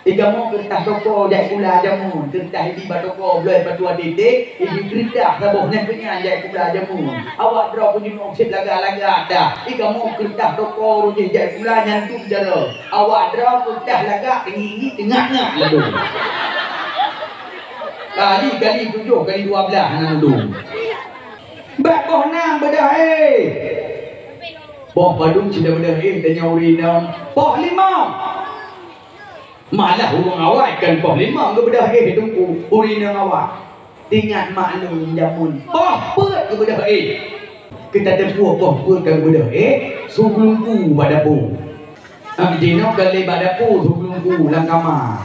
Ikamu kertas toko jai kula jamun, kertas di batoko boleh patua titik, ini kertas sabuhnya punya jai kula jamun. Awak drop punya noksit laga-laga dah. Ikamu kertas toko rujih jai kula nyantum jara. Awak drop kertas laga tinggi tengah-tengah lalu. Kali 7 kali 12 nang dum. Bak boh nam bedah boh padung cinta bedah tanya urinam. Boh 5. Malah urang awak kan boh 5 ke bedah tunggu urinam awak. Tingat maklum jamun. Boh pet ke bedah kita tempuh boh pet ke bedah suglungku badapu. Jinok kali badapu suglungku lang kamar.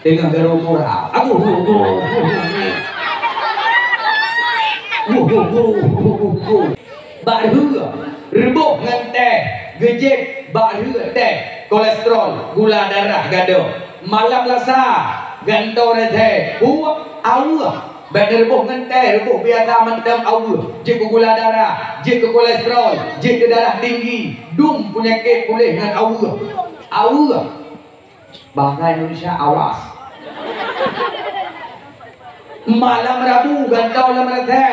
Dengan garukura aku bak hư rebuk ngan teh gejek bak hư teh kolesterol gula darah gaduh malam lasa ganto teh awah bak rebuk ngan teh rebuk biasa mendam awah je gula darah je kolesterol je darah tinggi dum penyakit pulih ngan awah bahasa Indonesia awas. Malam Rabu gantau lam teh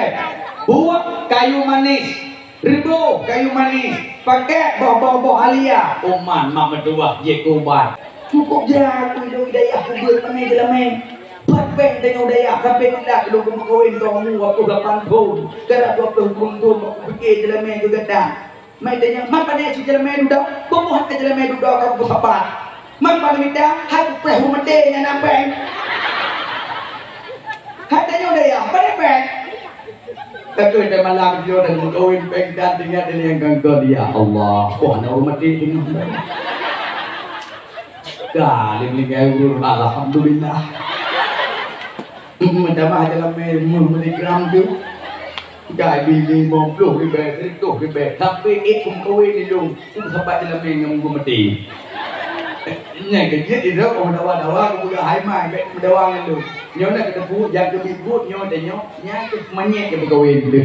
buat kayu manis ribu kayu manis pakai boh alia oman mak berdua je kubat cukup je aku hidup hidayah kubur panai jelame patbeng dengan hidayah sampai tidak hidup kawin kamu waktu 8 tahun gara 20 tahun aku fikir jelame juga dah mai tanya mak panai si jelame duduk bomoh ke jelame duduk aku sapat mak panai dah hak prehu mede nya nampeng hatanya udah ya pada tapi udah malam dia dan mengawin peng dan tinggal di yang ganggu dia Allah wah nak rumah dia ini kali meninggal alhamdulillah mendamah dalam miligram tu gay bili 50 ribu 100 ribu tapi ikut kawin ni dong sampai dalam yang mati nya kerja itu orang dawa kemudian hai mai dawa ngan lu nyo nak ketemu yang kebibut nyo de nyo nya ke menyek ke berkawin tu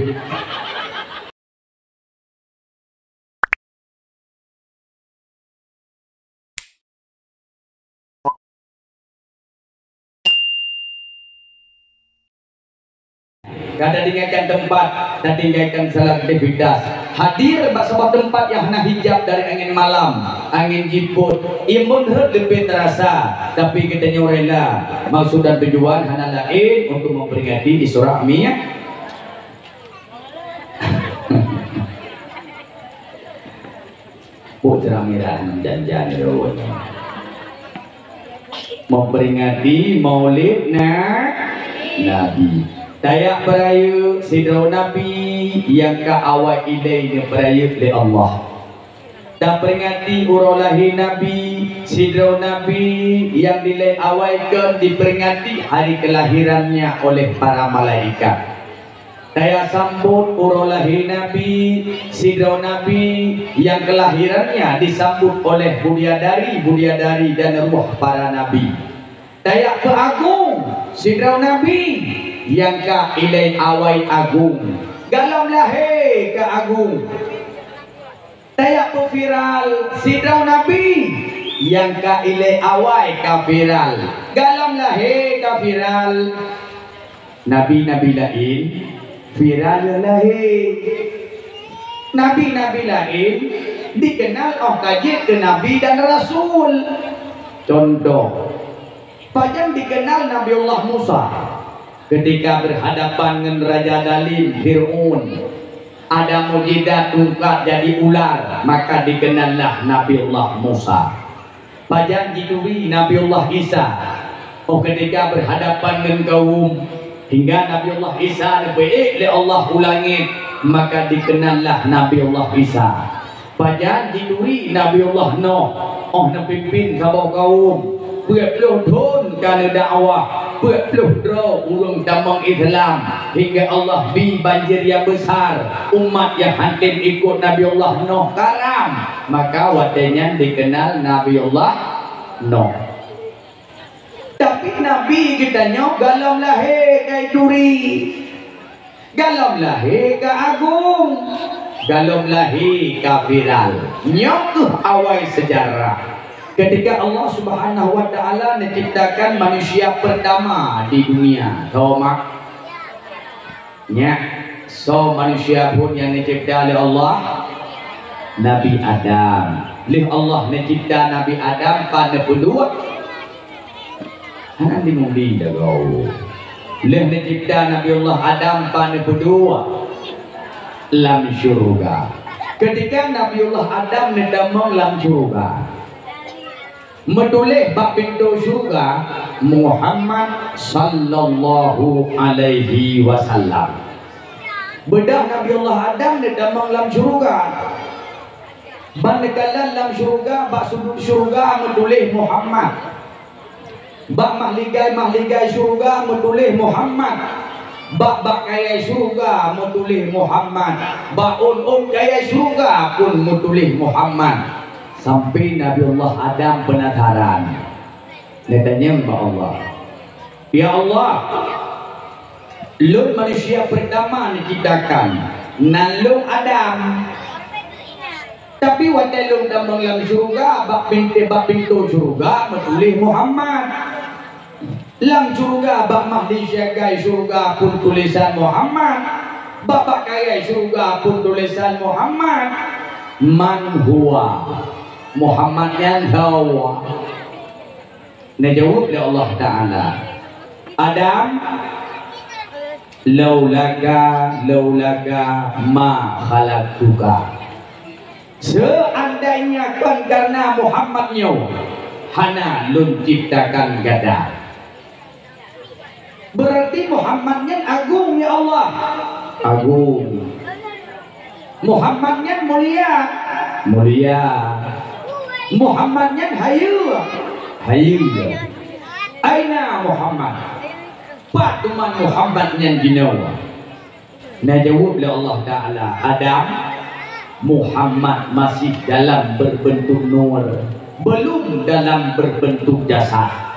kada tinggalkan tempat dan tinggalkan salah aktivitas hadir sebuah tempat yang hanya hijab dari angin malam angin jiput imun lebih terasa tapi kita rela maksud dan tujuan hanya lain untuk memperingati Isra Mi'raj putra Mi'raj janjian memperingati Maulid Nabi Dayak peraya sidro Nabi yang ke awal idenya peraya oleh Allah dan peringati urolahi Nabi sidro Nabi yang nilai awalkan diperingati hari kelahirannya oleh para malaikat dayak sambut urolahi Nabi sidro Nabi yang kelahirannya disambut oleh budiadari dan ruh para Nabi dayak peagung sidro Nabi yang ka ilai awai agung galam lahir ke agung tayak po viral sidau Nabi yang ka ilai awai ka viral galam lahir ka viral Nabi lain viral lahir Nabi lain dikenal kajit ke Nabi dan Rasul contoh panjang dikenal Nabiullah Musa ketika berhadapan dengan Raja Dalim Fir'aun ada mujizat tungkat jadi ular maka dikenallah Nabiullah Musa pajang jiduri Nabiullah Isa ketika berhadapan dengan kaum hingga Nabiullah Isa lebih oleh Allah ulangit maka dikenallah Nabiullah Isa pajang jiduri Nabiullah Nuh napimpin kabau kaum berpuluh tahun kerana dakwah berpuluh tahun urung damang Islam hingga Allah bi banjir yang besar umat yang hadir ikut Nabiullah Nuh karam maka watenya dikenal Nabiullah Nuh tapi Nabi kita nyok galam lahir kai duri galam lahir ke agung galam lahir ke viral nyok awal sejarah Ketika Allah Subhanahu wa taala menciptakan manusia pertama di dunia, tahu mak? Nya, so manusia pun yang dicipta oleh Allah Nabi Adam. Lih Allah mencipta Nabi Adam pada berdua. Anak dimudi dah kau. Lih mencipta Nabi Allah Adam pada berdua. Lam syurga. Ketika Nabi Allah Adam nedamang lam syurga, menulis bab pintu syurga Muhammad sallallahu alaihi wasallam. Bedah Nabi Allah Adam nedamang lam syurga. Manakala lam syurga bak sudut syurga menulis Muhammad. Bak mahligai syurga menulis Muhammad. Bak kaya syurga menulis Muhammad. Bak kaya syurga pun menulis Muhammad. Sampai Nabi Allah Adam penasaran. Dia tanya kepada Allah, ya Allah, lu manusia pertama diciptakan nalung Adam, tapi waktu lu damang dalam syurga bak pintu syurga menulis Muhammad. Lam syurga bak mahdi syagai syurga pun tulisan Muhammad. Bak kaya syurga pun tulisan Muhammad. Man huwa Muhammad yang tahu. Nah jawab oleh Allah Ta'ala, Adam, laulaga ma khalaqtuka. Seandainya kan karena Muhammadnya hana lun ciptakan gada. Berarti Muhammadnya agung ya Allah. Agung. Muhammadnya mulia. Mulia. Muhammadnya hayu. Hayu. Aina Muhammad. Patuman Muhammadnya jinawa. Nah jawab oleh Allah Ta'ala, Adam, Muhammad masih dalam berbentuk nur, belum dalam berbentuk jasad.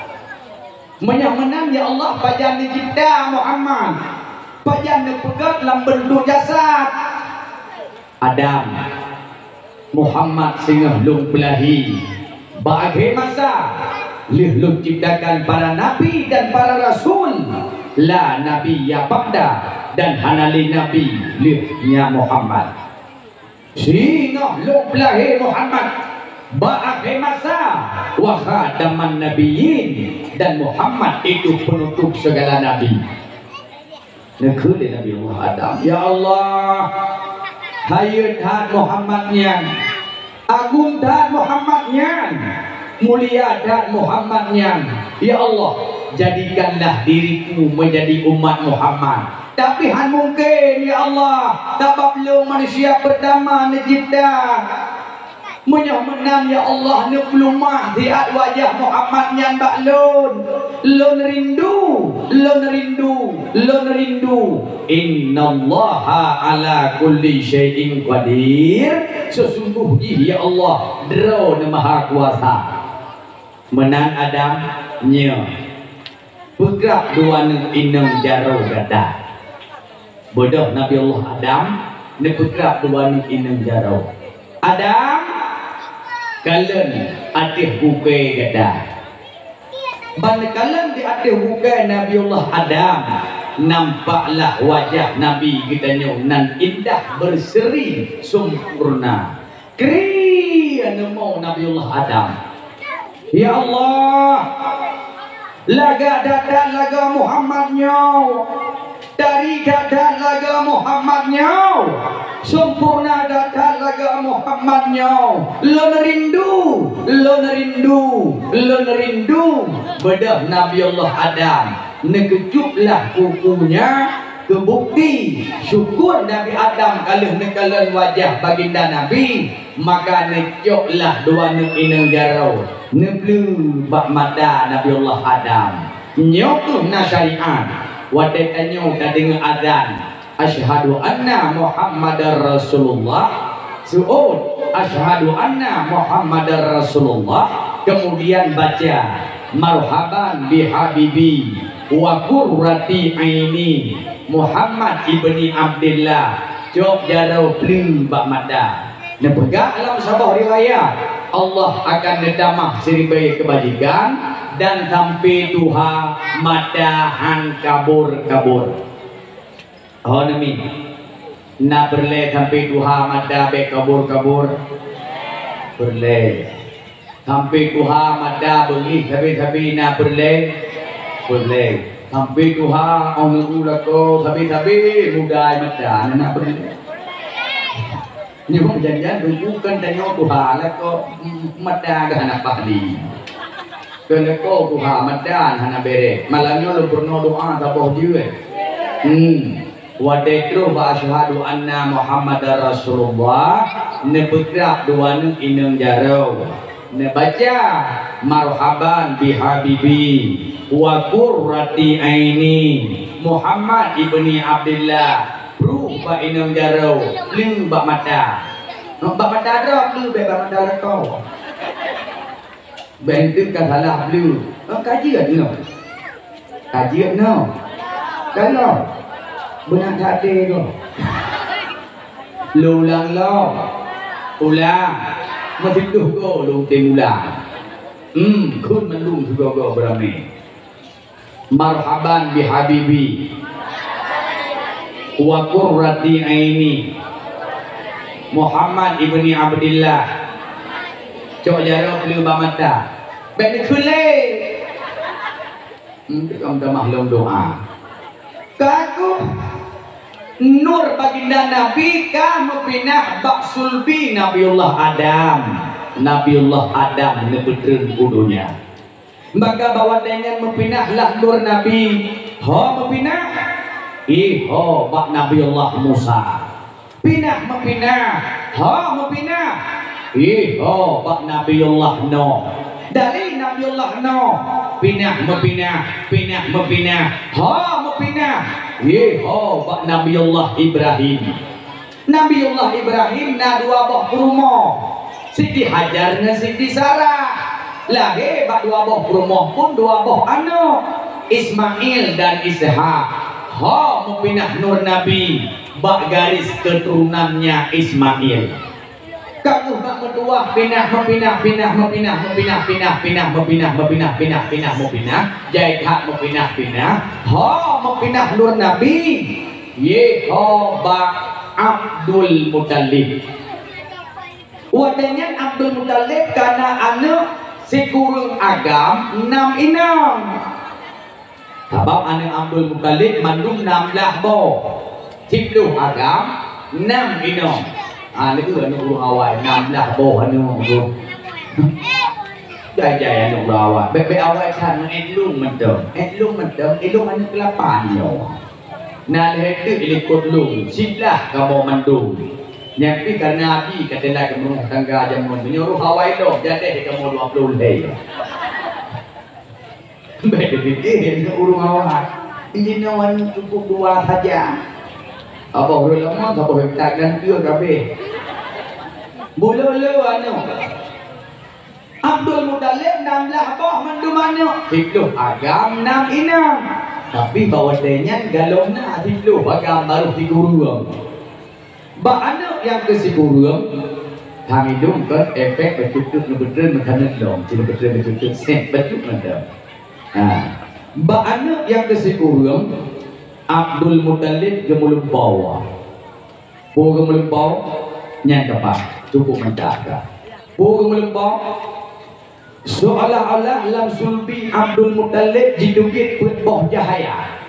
Menang ya Allah pajan dicipta Muhammad, pajan dipegat dalam bentuk jasad. Adam, Muhammad singah lung belahi bagi masa lih lung ciptakan para nabi dan para rasul, la nabi ya ba'da dan hanali nabi lihnya Muhammad. Singah lung belahi Muhammad bagi masa wa khataman nabiyyin, dan Muhammad itu penutup segala nabi. Nekul Nabi Allah Adam, ya Allah, hayat hat Muhammadnya, agung dan Muhammadnya, mulia dan Muhammadnya. Ya Allah, jadikanlah diriku menjadi umat Muhammad. Tapi han mungkin ya Allah, sebab lu manusia pertama dicipta. Menang ya Allah, ni pelumah lihat wajah Muhammadnya mbak lun. Lun rindu. Innallaha ala kulli syai'in qadir. Sesungguhnya ya Allah Dro maha kuasa. Menang Adam nya bergerak dua inang jaro gada. Bodoh Nabi Allah Adam ne bergerak dua inang jaro. Adam kalian atih buke gada. Manakala di atih buke Nabi Allah Adam, nampaklah wajah Nabi kita nan indah berseri sempurna. Krian mau Nabi Allah Adam. Ya Allah, laga dadan laga Muhammadnya, dari dadan laga Muhammadnya, sempurna dadan laga Muhammadnya. Lon rindu bedah Nabi Allah Adam. Nekejuplah kukunya, kebukti syukur Nabi Adam kalau nekalan wajah baginda Nabi, maka necoklah dua inang jarau neblu bak mata Nabi Allah Adam. Nyok na syariat wadekanyo kadeng adzan asyhadu anna Muhammadar Rasulullah. Su'ud asyhadu anna Muhammadar Rasulullah, kemudian baca marhaban bihabibi wa qurrati aini Muhammad ibni Abdullah. Jok jarau pling bak mada. Nepegak alam sabah riwayat Allah akan nedamah siribai kebajikan dan sampai Tuhan madahan kabur-kabur. Oh nami nak berle sampai Tuhan madabe kabur-kabur berle sampai Tuhan madah beli tapi nak berle berle sampai Tuhan orang ulako tapi mudah madah nak berle. Nhưng mà dần dần đừng có cân tay nhau của hà là có mặt đa cái hana pahli cân là có của hà mặt đa hana bere malam nhau lu purno doa tak boh jiwe wa dekru wa ashhadu anna muhammadar rasulullah ne bekrap dua nu ineng jarau ne baca marhaban bi habibi wa qurrati aini Muhammad ibni Abdullah ba inong jarau lư bak mata drop lư be bak mata la kau ben tu ka salah lư kajian no kalau benar tak ada tu lulang lo ulang masih tu go lu tim ulang kun melung tu go berame marhaban bi habibi wa qurrati aini Muhammad ibni Abdullah cok jarok lu bamata ben khule ông ta mahlum doa kaku nur baginda nabi ka mepinah baksul bi Nabiullah Adam nebetreun kudunya maka bawa dengan mepinahlah nur nabi mepinah Iho bak Nabiullah Musa pinah mepinah mepinah iho bak Nabiullah Nuh dari Nabiullah Nuh pinah mepinah mepinah iho bak Nabiullah Ibrahim na dua boh rumah Siti Hajar na Siti Sarah lahir bak dua boh rumah pun dua boh anak Ismail dan Ishak mepinah nur nabi bak garis keturunannya Ismail kamu bak berdua mepinah jahit hak mepinah nur nabi bak Abdul Muttalib wadanya Abdul Muttalib karena anak si kurung agam 6 inam sebab anak Abdul Muttalib mandum 16 boh 10 agam 6 inam itu anak urung awal 16 boh anak urung jaya anak urung awal bebe awal kan elung mendem anak kelapan yo nah itu ilikut lung silah kamu mandum nyampi karena Nabi katalah kamu tangga jamun menyuruh awal itu jadi kamu 20 leh beda fikir urung awak injinawan cukup 2 saja apa boleh lama tak boleh takkan dia kabeh boleh anu Abdul Muttalib 16 boh mandum anu hikluh agam 6 inam tapi bawa denyan galona hikluh agam baru 3 ruang ba anu yang ke 10 kami dum ke efek betul betul makanan dong cina betul set betul mendam ba anak yang kesekurang Abdul Muttalib gemulung bawah gemulung bawah nyan kapak cukup menjaga gemulung bawah seolah-olah lam sulbi Abdul Muttalib jidukit boh cahaya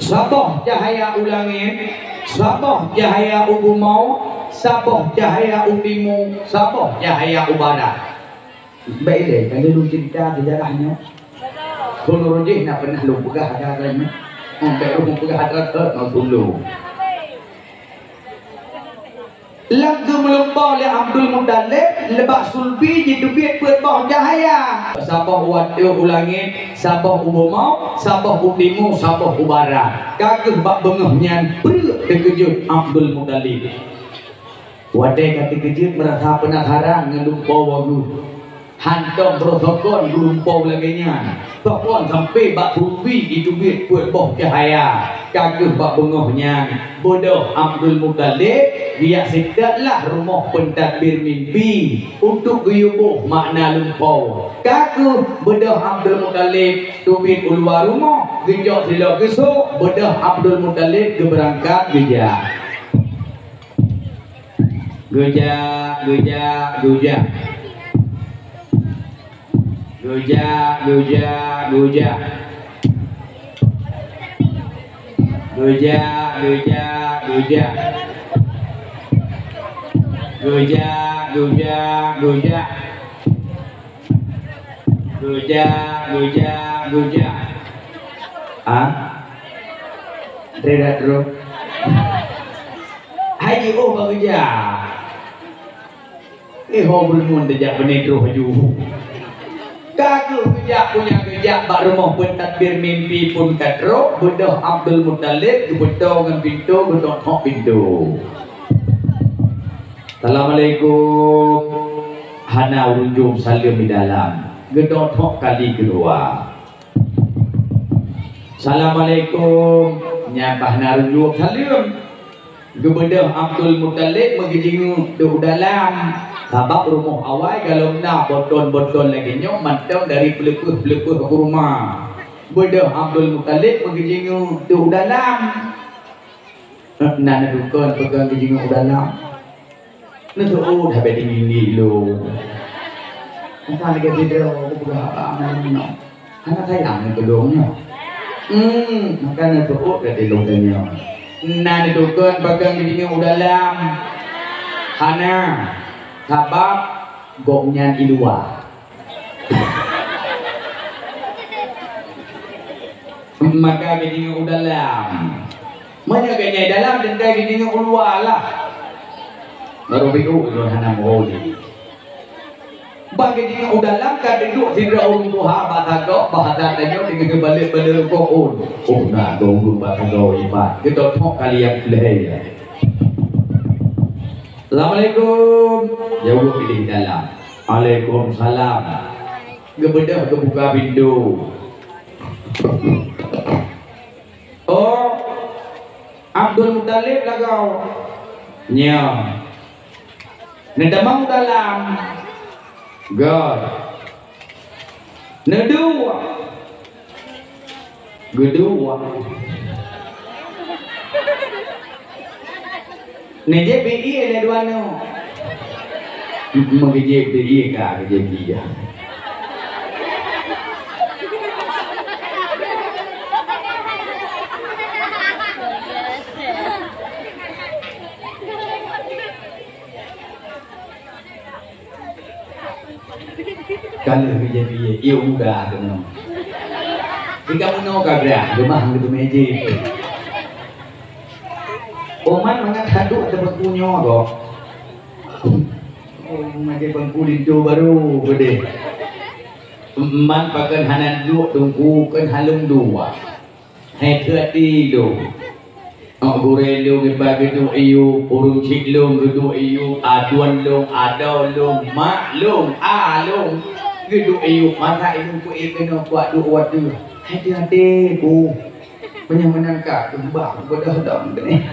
saboh cahaya ulangin saboh cahaya ubumau saboh cahaya ubimu saboh cahaya ubarat baik kan dia lu cerita sejarahnya kalau rojih nak pernah lu pegah hadaranya sampai lu pegah hadarat mau dulu lagu melempau oleh Abdul Muttalib lebak sulbi jidubit buat bawah cahaya sabah waduh ulangin sabah ubumau sabah ubimu sabah ubarat kageh bak bengehnya perut terkejut Abdul Muttalib wadai kata kejut merasa penasaran ngelumpau wagu Hantong protokol gelumpau laganya. Tokon sampai bak rupi itu duit buat boh cahaya. Kagah bak bengohnya. Bodoh Abdul Muttalib dia sedaklah rumah pentadbir mimpi untuk guyubuh makna lumpau. Kagah bodoh Abdul Muttalib duit keluar rumah gejok sila gesuk. Bodoh Abdul Muttalib berangkat gejak. Gejak. Gejak. Ah, tidak bro. Haji oh bekerja. Bermun dejak benedro haju. Kagak kerja punya kerja bak rumah pentadbir mimpi pun kadro. Bodoh Abdul Muttalib betul dengan pintu betul hok pintu. Assalamualaikum. Hana urujum salim di dalam. Gedot hok kali kedua. Assalamualaikum. Nyapah narujum salim. Gebedah Abdul Muttalib mengjingu di dalam. Sabab rumah awal kalau nak botol-botol lagi nyok mantap dari pelepuh-pelepuh ke rumah. Bodoh Abdul Muttalib mengjingu di dalam. Nana dukun pegang kejingu dalam. Nanti dah bedi ini lo. Entah lagi video aku berapa amalnya. Anak sayang itu dongnya. Makanya tuh dah di longnya. Nana dukun pegang kejingu dalam. Hana. Sabab goknya ilua. Maka kejingan dalam. Mana kejingan dalam dan kejingan luar lah. Baru biru itu hana moholi. Bagi kejingan dalam kan duduk tidak orang tua bahasa tanya dengan balik kokon. Oh nak tunggu bahasa ibadah. Kita tok kali yang kelihatan. Assalamualaikum. Jauh pilih dalam. Waalaikumsalam. Gebedah kebuka pintu. Oh, Abdul Muttalib lah kau. Nya. Nedamang dalam. God. Nedua. Gedua. Nejep BI ada dua no. Mengejep BI kah kejep dia. Kalau kejep BI, ia muda tu no. Jika puno kagrah, rumah gitu mejep. Oman mangat hadu ada bangkunya kok. Oh, macam bangku itu baru gede. Man pakai hanan dua tungku kan halung dua. Hai terati do. Gure lo bagi tu iu urung cik lo gedu iu aduan lo adau lo mak lo along gedu iu mata iu ku ikeno kuat dua tu. Hai terati ku. Menang kak kembang bodoh dong ni.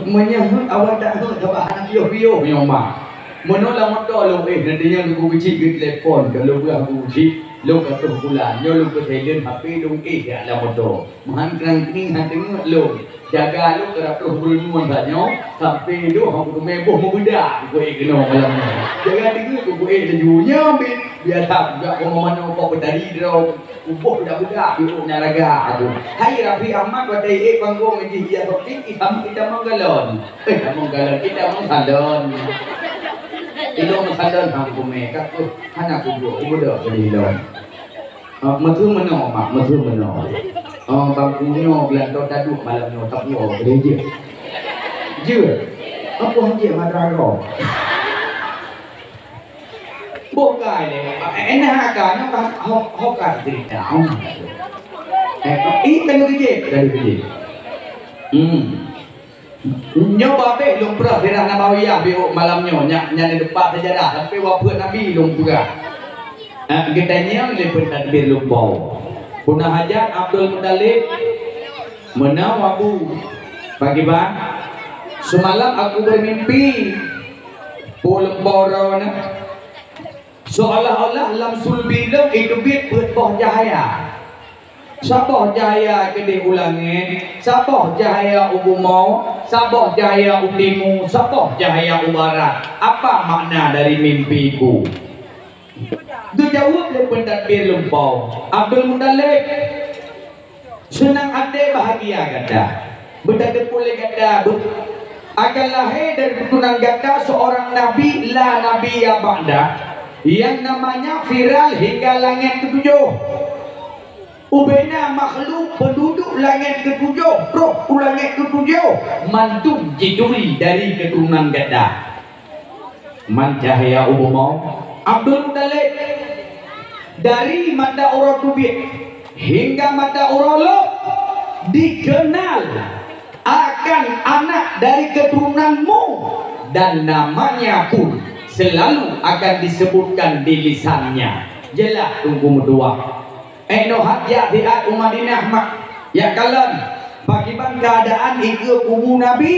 Menyahut awak tak hut sebab anak yo nyoma. Menolak motor lo nantinya lu kecil ke telefon kalau gua aku kecil lo kata bulan yo lu ke Thailand HP dong ya lah motor. Mahan kerang kini hatinya lo jaga lo kerap bernuan banyak sampai lo aku meboh muda gua kena malam ni. Jaga diri gua lejunya biar tak juga mau mana kau berdari dia ubuh budak-budak biru naraga aku. Hai Rafi Ahmad wadai panggung menjadi dia topik kita menggalon. Kita menggalon kita menggalon. Itu menggalon aku mereka tu anak aku budak berdilon. Metu meno mak metu meno. Bangkunya belantau taduk malamnya tak puas gereja. Je. Apa hanje madrago? Bukan ni, enak kan? Hokar cerita. Kalau kerja, dari kerja. nyoba be lung perah dirah Nabawiyah biuk malamnya nyak di depan sejarah tapi wapun Nabi lung pura gedanya lepun tadbir lung bau punah hajat Abdul Muttalib menau abu pagi bang semalam aku bermimpi pulang bau na seolah-olah lam sulbilung itu bit berboh cahaya sabah cahaya kedih ulangin sabah cahaya ubumau sabah cahaya utimu sabah cahaya ubarat apa makna dari mimpiku itu jawab lepun tadbir lumpau Abdul Muttalib senang hati bahagia kata berdada pulih kata akan lahir dari keturunan kata seorang nabi la nabi ya ba'da yang namanya viral hingga langit ketujuh ubena makhluk penduduk langit ketujuh roh langit ketujuh mantum jiduri dari keturunan gada man cahaya umum Abdul Muttalib dari mata urut tubit hingga mata urut dikenal akan anak dari keturunanmu dan namanya pun selalu akan disebutkan di lisannya jelas tunggu dua nohat ya diat Madinah mak ya kalian bagaimana keadaan ikut kubu Nabi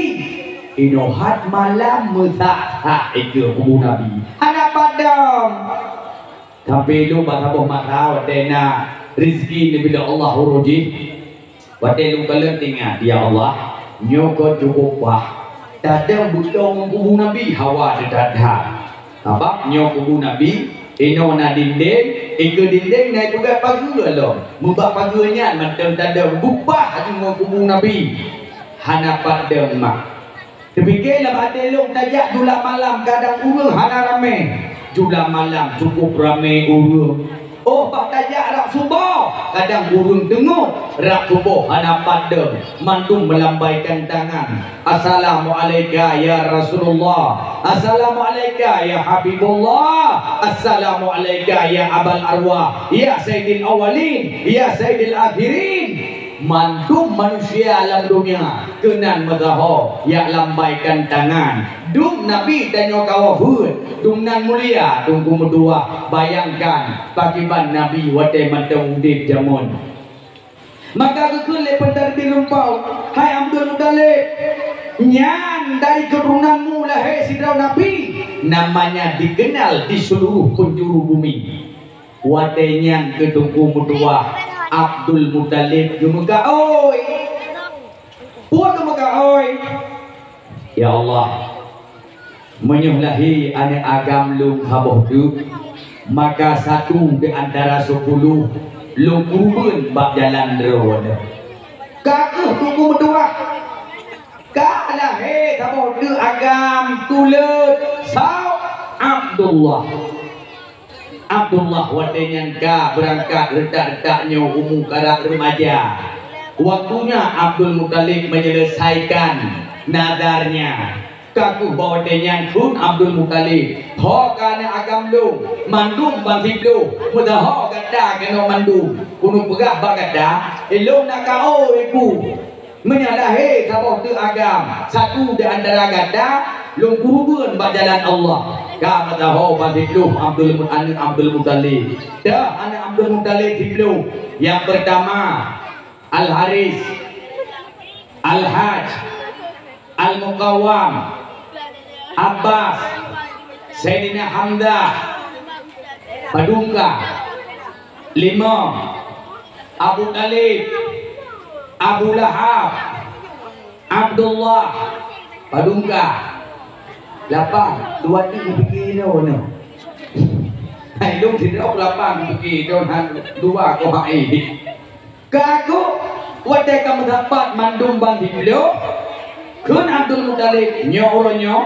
inohat malam mutah ikut kubu Nabi anak padam tapi lu bataboh makau dena rizki bila Allah uruji wadai lu kalian tinggal ya Allah nyoko cukup wah tadam butuh kubu Nabi hawa dedadah apa nyoko kubu Nabi ino na dinding ikut dinding naik juga pagar loh mubah pagarnya macam tanda bupah cuma kubu Nabi hana pada mak terfikirlah ada long tajak jula malam kadang urung hana rame jula malam cukup rame urung oh pak tajak rak subuh kadang urung dengut rak subuh hana pada mantum melambaikan tangan assalamualaikum ya Rasulullah assalamualaikum ya Habibullah assalamualaikum ya abal arwah ya sayyidil awalin ya sayyidil akhirin mantum manusia alam dunia kenan magaho ya lambaikan tangan dum Nabi dan nyokawafud dum nan mulia dum kumudua bayangkan bagiban Nabi wadai mantau udip jamun maka kekele pentar di lumpau hai Abdul Muttalib nyan dari keturunanmu lahir sidrau Nabi namanya dikenal di seluruh penjuru bumi wadai nyan kedungku mudua Abdul Muttalib gemuka oi puan gemuka oi ya Allah menyulahi anak agam lung haboh du maka satu di antara 10 lung kurban bak jalan road kaku tunggu berdua kalah haboh du agam tulut sau Abdullah wadai ka berangkat redak-redaknya umum karak remaja waktunya Abdul Muttalib menyelesaikan nadarnya kaku bawa denyan kun Abdul Muttalib ho kana agam lu mandum bangsit lu mudah ho gada kena mandum kunung pegah bagada elok nak kau ibu menyalahi sabah tu agam satu di antara gada lung kurban bak jalan Allah ka mataho bangsit lu Abdul Muttalib dah anak Abdul Muttalib lu yang pertama Al Haris Al Haj Al Muqawwam Abbas Sayyidina Hamzah Padungka 5 Abu Talib Abu Lahab Abdullah Padungka 8 dua ni pergi dah no hai dong tidak 8 pergi dah dua ko hai kaku wadai kamu dapat mandum bang beliau kun Abdul Muttalib nyoronyo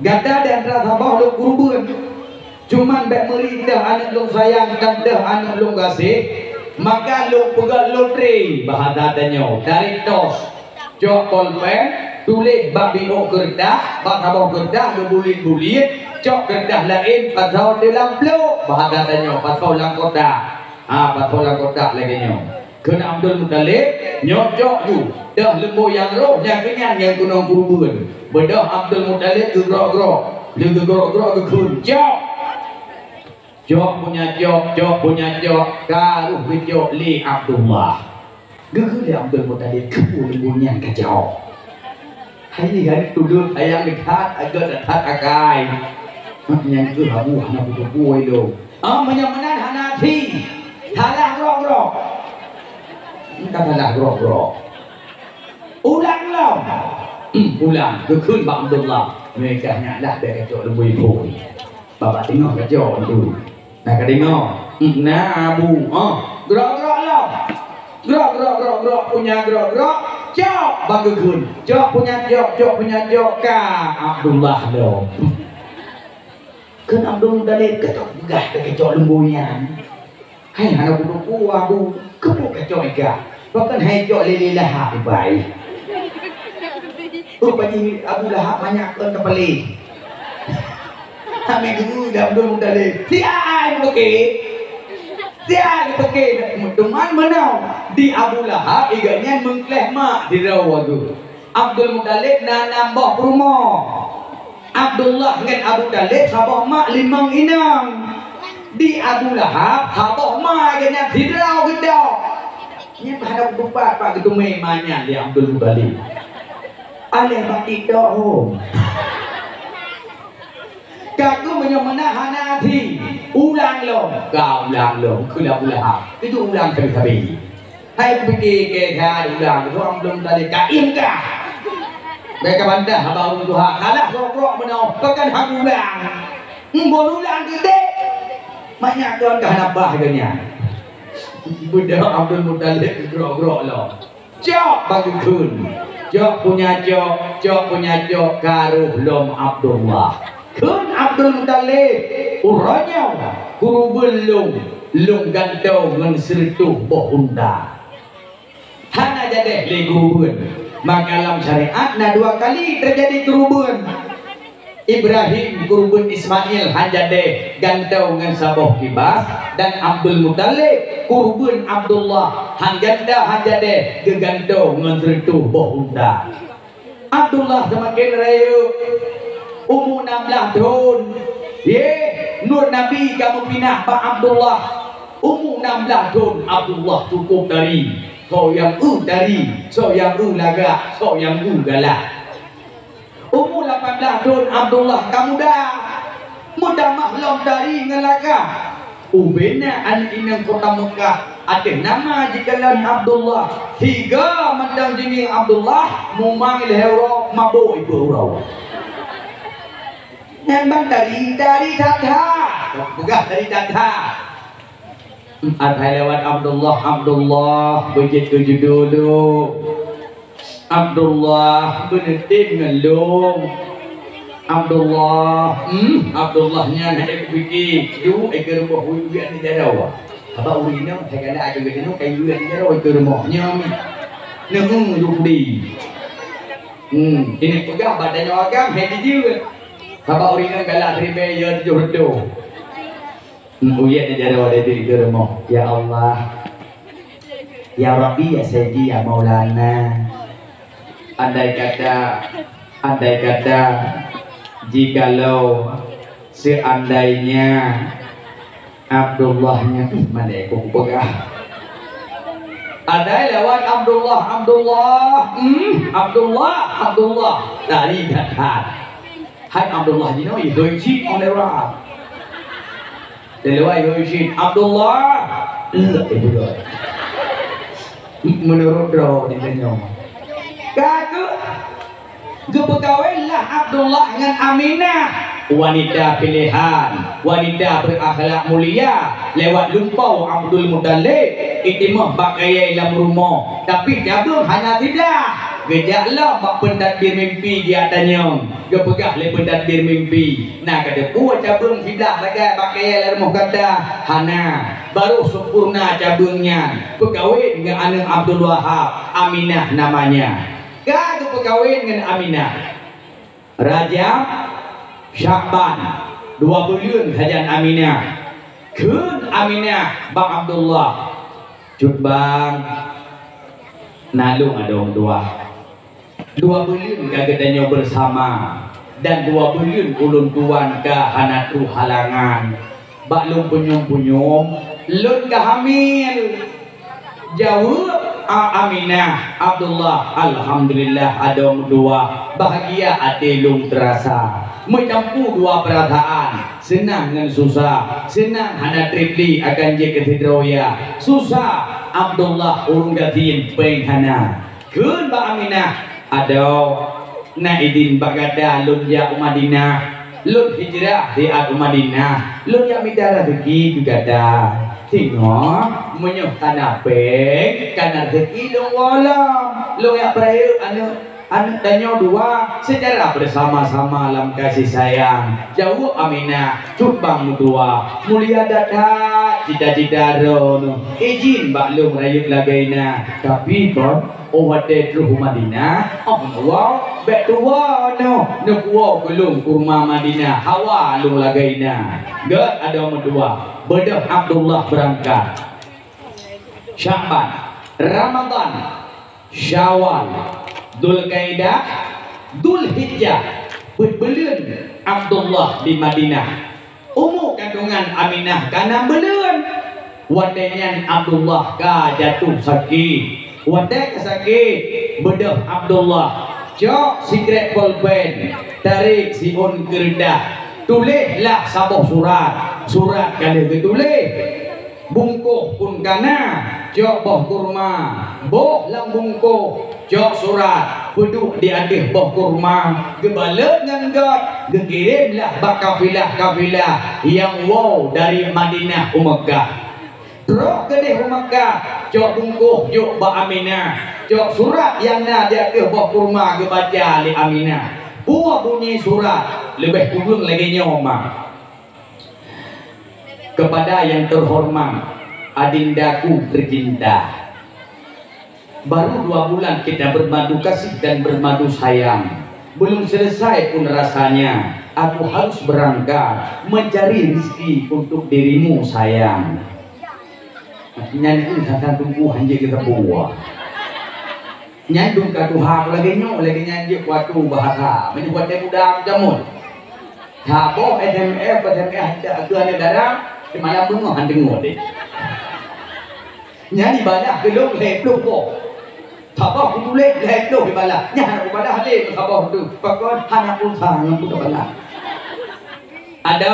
gada dan rasa bah lu kurban cuman bek merintah anak lu sayang dan dah anak lu kasih maka lu pegang lotre bahasa danyo dari tos jok polpen tulis babi o kerdah bahasa bah kerdah lu bulit-bulit cok kerdah lain pasal dalam blok bahasa danyo pasal lang kotak pasal lang kotak lagi nyo Kena Abdul Muttalib nyocok you dah lembu yang roh yang kenyan yang kunong kurubun bedah Abdul Muttalib gerak-gerak dia gerak-gerak ke kuncak jok punya jok karuh jok li Abdullah geger li Abdul Muttalib kepu lembunya kacau hai kan tudut ayang dekat agak dekat akai yang ke habu hana buku itu menyamanan Hanafi halah grok-grok kata lah grok-grok ulang lah ulang kekhun Pak Abdullah mereka nyaklah dia kacau lebih pun bapak tengok kacau tu nak tengok nah abu grok-grok lah grok punya grok jok bagi kekhun jok punya jok ka Abdullah dong kan Abdul Muttalib kacau begah dia kacau lembuyan hai anak buku abu kebuk kacau ika bahkan hai jok lele lahap baik rupanya Abu Lahab banyak kan kepala kami dulu dah Abdul Muttalib siapa pakai teman menau di Abu Lahab iganya mengkleh mak di rawa tu Abdul Muttalib nanam bawah rumah Abdullah dengan Abu Talib sabah mak limang inang di Abu Lahab sabah mak iganya di rawa gedau ni pada tempat pak ketumai manya di Abdul Muttalib alih batik doh kaku menyemana Hanafi ulang lo kau ulang lo kula ulang itu ulang kali hai pergi ke hari ulang itu Abdul Muttalib kaim kah mereka bantah abang Tuhan kalah rok-rok menau bahkan hang ulang bon ulang gede banyak tuan kahanabah kanya budak Abdul Muttalib rok-rok lo jok bagi kun jok punya jok karuh lom Abdullah kun Abdul Muttalib uranya guru belum lung gantau ngan sertuh boh unda hana jadi le guru maka dalam syariat nah dua kali terjadi kerubuan Ibrahim kurubun Ismail hanjade gantau ngan saboh kibas dan Abdul Muttalib kurubun Abdullah hanjada hanjade gegantau ngan sertuh boh unda Abdullah semakin rayu umur 16 tahun nur Nabi kamu pinah Pak Abdullah umur 16 tahun Abdullah cukup dari so yang dari so yang laga so yang galak umur 18 tahun Abdullah kamu dah mudah maklum dari ngelaga ubena an inang kota Mekah ada nama jikalan Abdullah hingga mandang jini Abdullah mumangil hero mabuk ibu rawa nembang dari data begah dari data adhai lewat Abdullah bejit ke dulu Abdullah benetin ngelung Abdullahnya nak pergi du ke rumah uya ni jarawa apa urina saya kata ada gede nu kayu ni jarawa ke rumahnya ni dudi ini pegah badannya agam hedi juga apa urina galak ribe ya jodoh uya ni jarawa dari ke rumah ya Allah ya Rabbi ya Sayyidi ya Maulana andai kata jikalau seandainya Abdullahnya mana aku pegah ada lewat Abdullah dari dekat hai Abdullah jino idoi cik oleh rah lewat idoi cik Abdullah itu doa menurut doa di benyong kaku kepegawailah Abdullah dengan Aminah wanita pilihan wanita berakhlak mulia lewat lumpau Abdul Muttalib itimah pakai dalam rumah tapi jabung hanya tidak gejaklah bak pentadbir mimpi dia tanya kepegah le pentadbir mimpi nah kada buat cabung tidak lagi pakai dalam rumah kata hana baru sempurna cabungnya pegawai dengan anak Abdul Wahab Aminah namanya gak pegawai dengan Aminah Rajab Syakban 2 bulan hajan Aminah kun Aminah Bang Abdullah cut bang nalung ada orang dua bulan kagadannya bersama dan 2 bulan ulun tuan ke hanatu halangan baklum punyum lun ke hamil jauh Aminah Abdullah alhamdulillah ada orang dua bahagia ade lung terasa mencampur dua perasaan senang dengan susah senang hana tripli akan je ketidroya susah Abdullah urung gatin penghana kun ba Aminah ada naidin bagada lun ya Madinah lun hijrah di Madinah lun ya midara rezeki juga ada tengok menyuh tanah pek karena rezeki lun walam lun ya peraya anak danyo dua secara bersama-sama dalam kasih sayang jauh Aminah cubang dua mulia dada cita-cita rono izin baklum rayut lagaina tapi kon owade ruh Madinah wow bek tua no nuwa belum kurma Madinah hawa lung lagaina gak ada dua bedah Abdullah berangkat Sya'ban Ramadan Syawal Dzulqa'dah Dzulhijjah berbulan Abdullah di Madinah umur kandungan Aminah karena bulan wadanya Abdullah ka jatuh sakit wadah sakit bedah Abdullah jok secret pulpen tarik siun kerendah tulislah sabah surat kali ketulis bungkuh pun kana jok boh kurma boh lang bungkuh jok surat duduk di adih boh kurma gebalet dengan god gekirimlah bak kafilah yang wow dari Madinah ke Mekah terus ke Mekah jok bungkuh jok ba Aminah jok surat yang na di adih boh kurma gebaca li Aminah buah bunyi surat lebih kurang lagi nyoma kepada yang terhormat adindaku tercinta baru 2 bulan kita bermadu kasih dan bermadu sayang belum selesai pun rasanya aku harus berangkat mencari rezeki untuk dirimu sayang nyanyi datang tunggu hanya kita buah nyandung kaduhak lagi nyanyi waktu bahasa menyebut udang jamun habo SMF ada negara malam bunga handeng deh nyanyi banyak belum lepluk kok tabah tu lepluk di bala nyana pada hale tabah tu pakon hana pun sang tu bala ada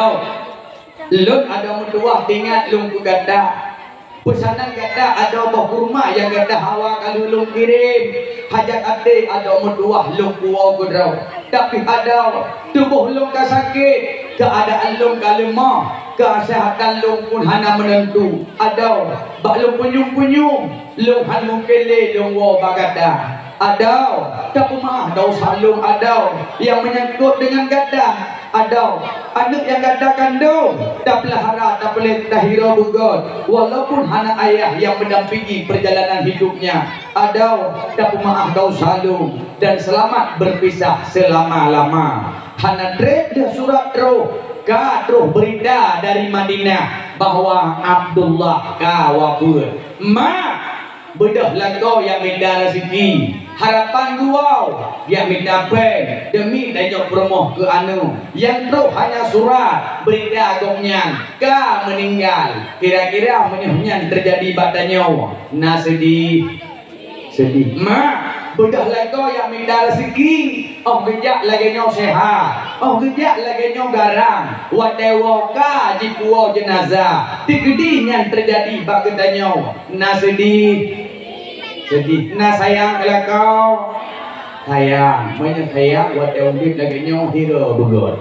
lun ada menduah tinggal lung ku gada pesanan gada ada buah kurma yang gada hawa kalau lung kirim hajat ade ada menduah lung kuau kudrau tapi ada tubuh lung ka sakit keadaan lung ka lemah kesehatan lung pun hana menentu ada baklum punyung lung han mungkele lung wo bagada ada tak pemah dosa lung ada yang menyangkut dengan gada ada anak yang gada kandung tak pelihara tak boleh tahira bugot walaupun hana ayah yang mendampingi perjalanan hidupnya ada tak pemah dosa lung dan selamat berpisah selama-lama hana drep dia surat roh Kadroh berita dari Madinah bahwa Abdullah kawafur bedah lagu yang minta rezeki harapan gua yang minta pen demi tanya promoh ke anu yang terus hanya surat berita agongnya ka meninggal kira-kira menyuhnya terjadi badannya nah sedih bedah lagu yang minta rezeki kejak lagi nyo sehat kejak lagi nyo garang wadewoka jikuo jenazah digedinya terjadi bagedanyo nah sedih nah sayang kalau kau sayang sayang wadewudip lagi nyo hero bugot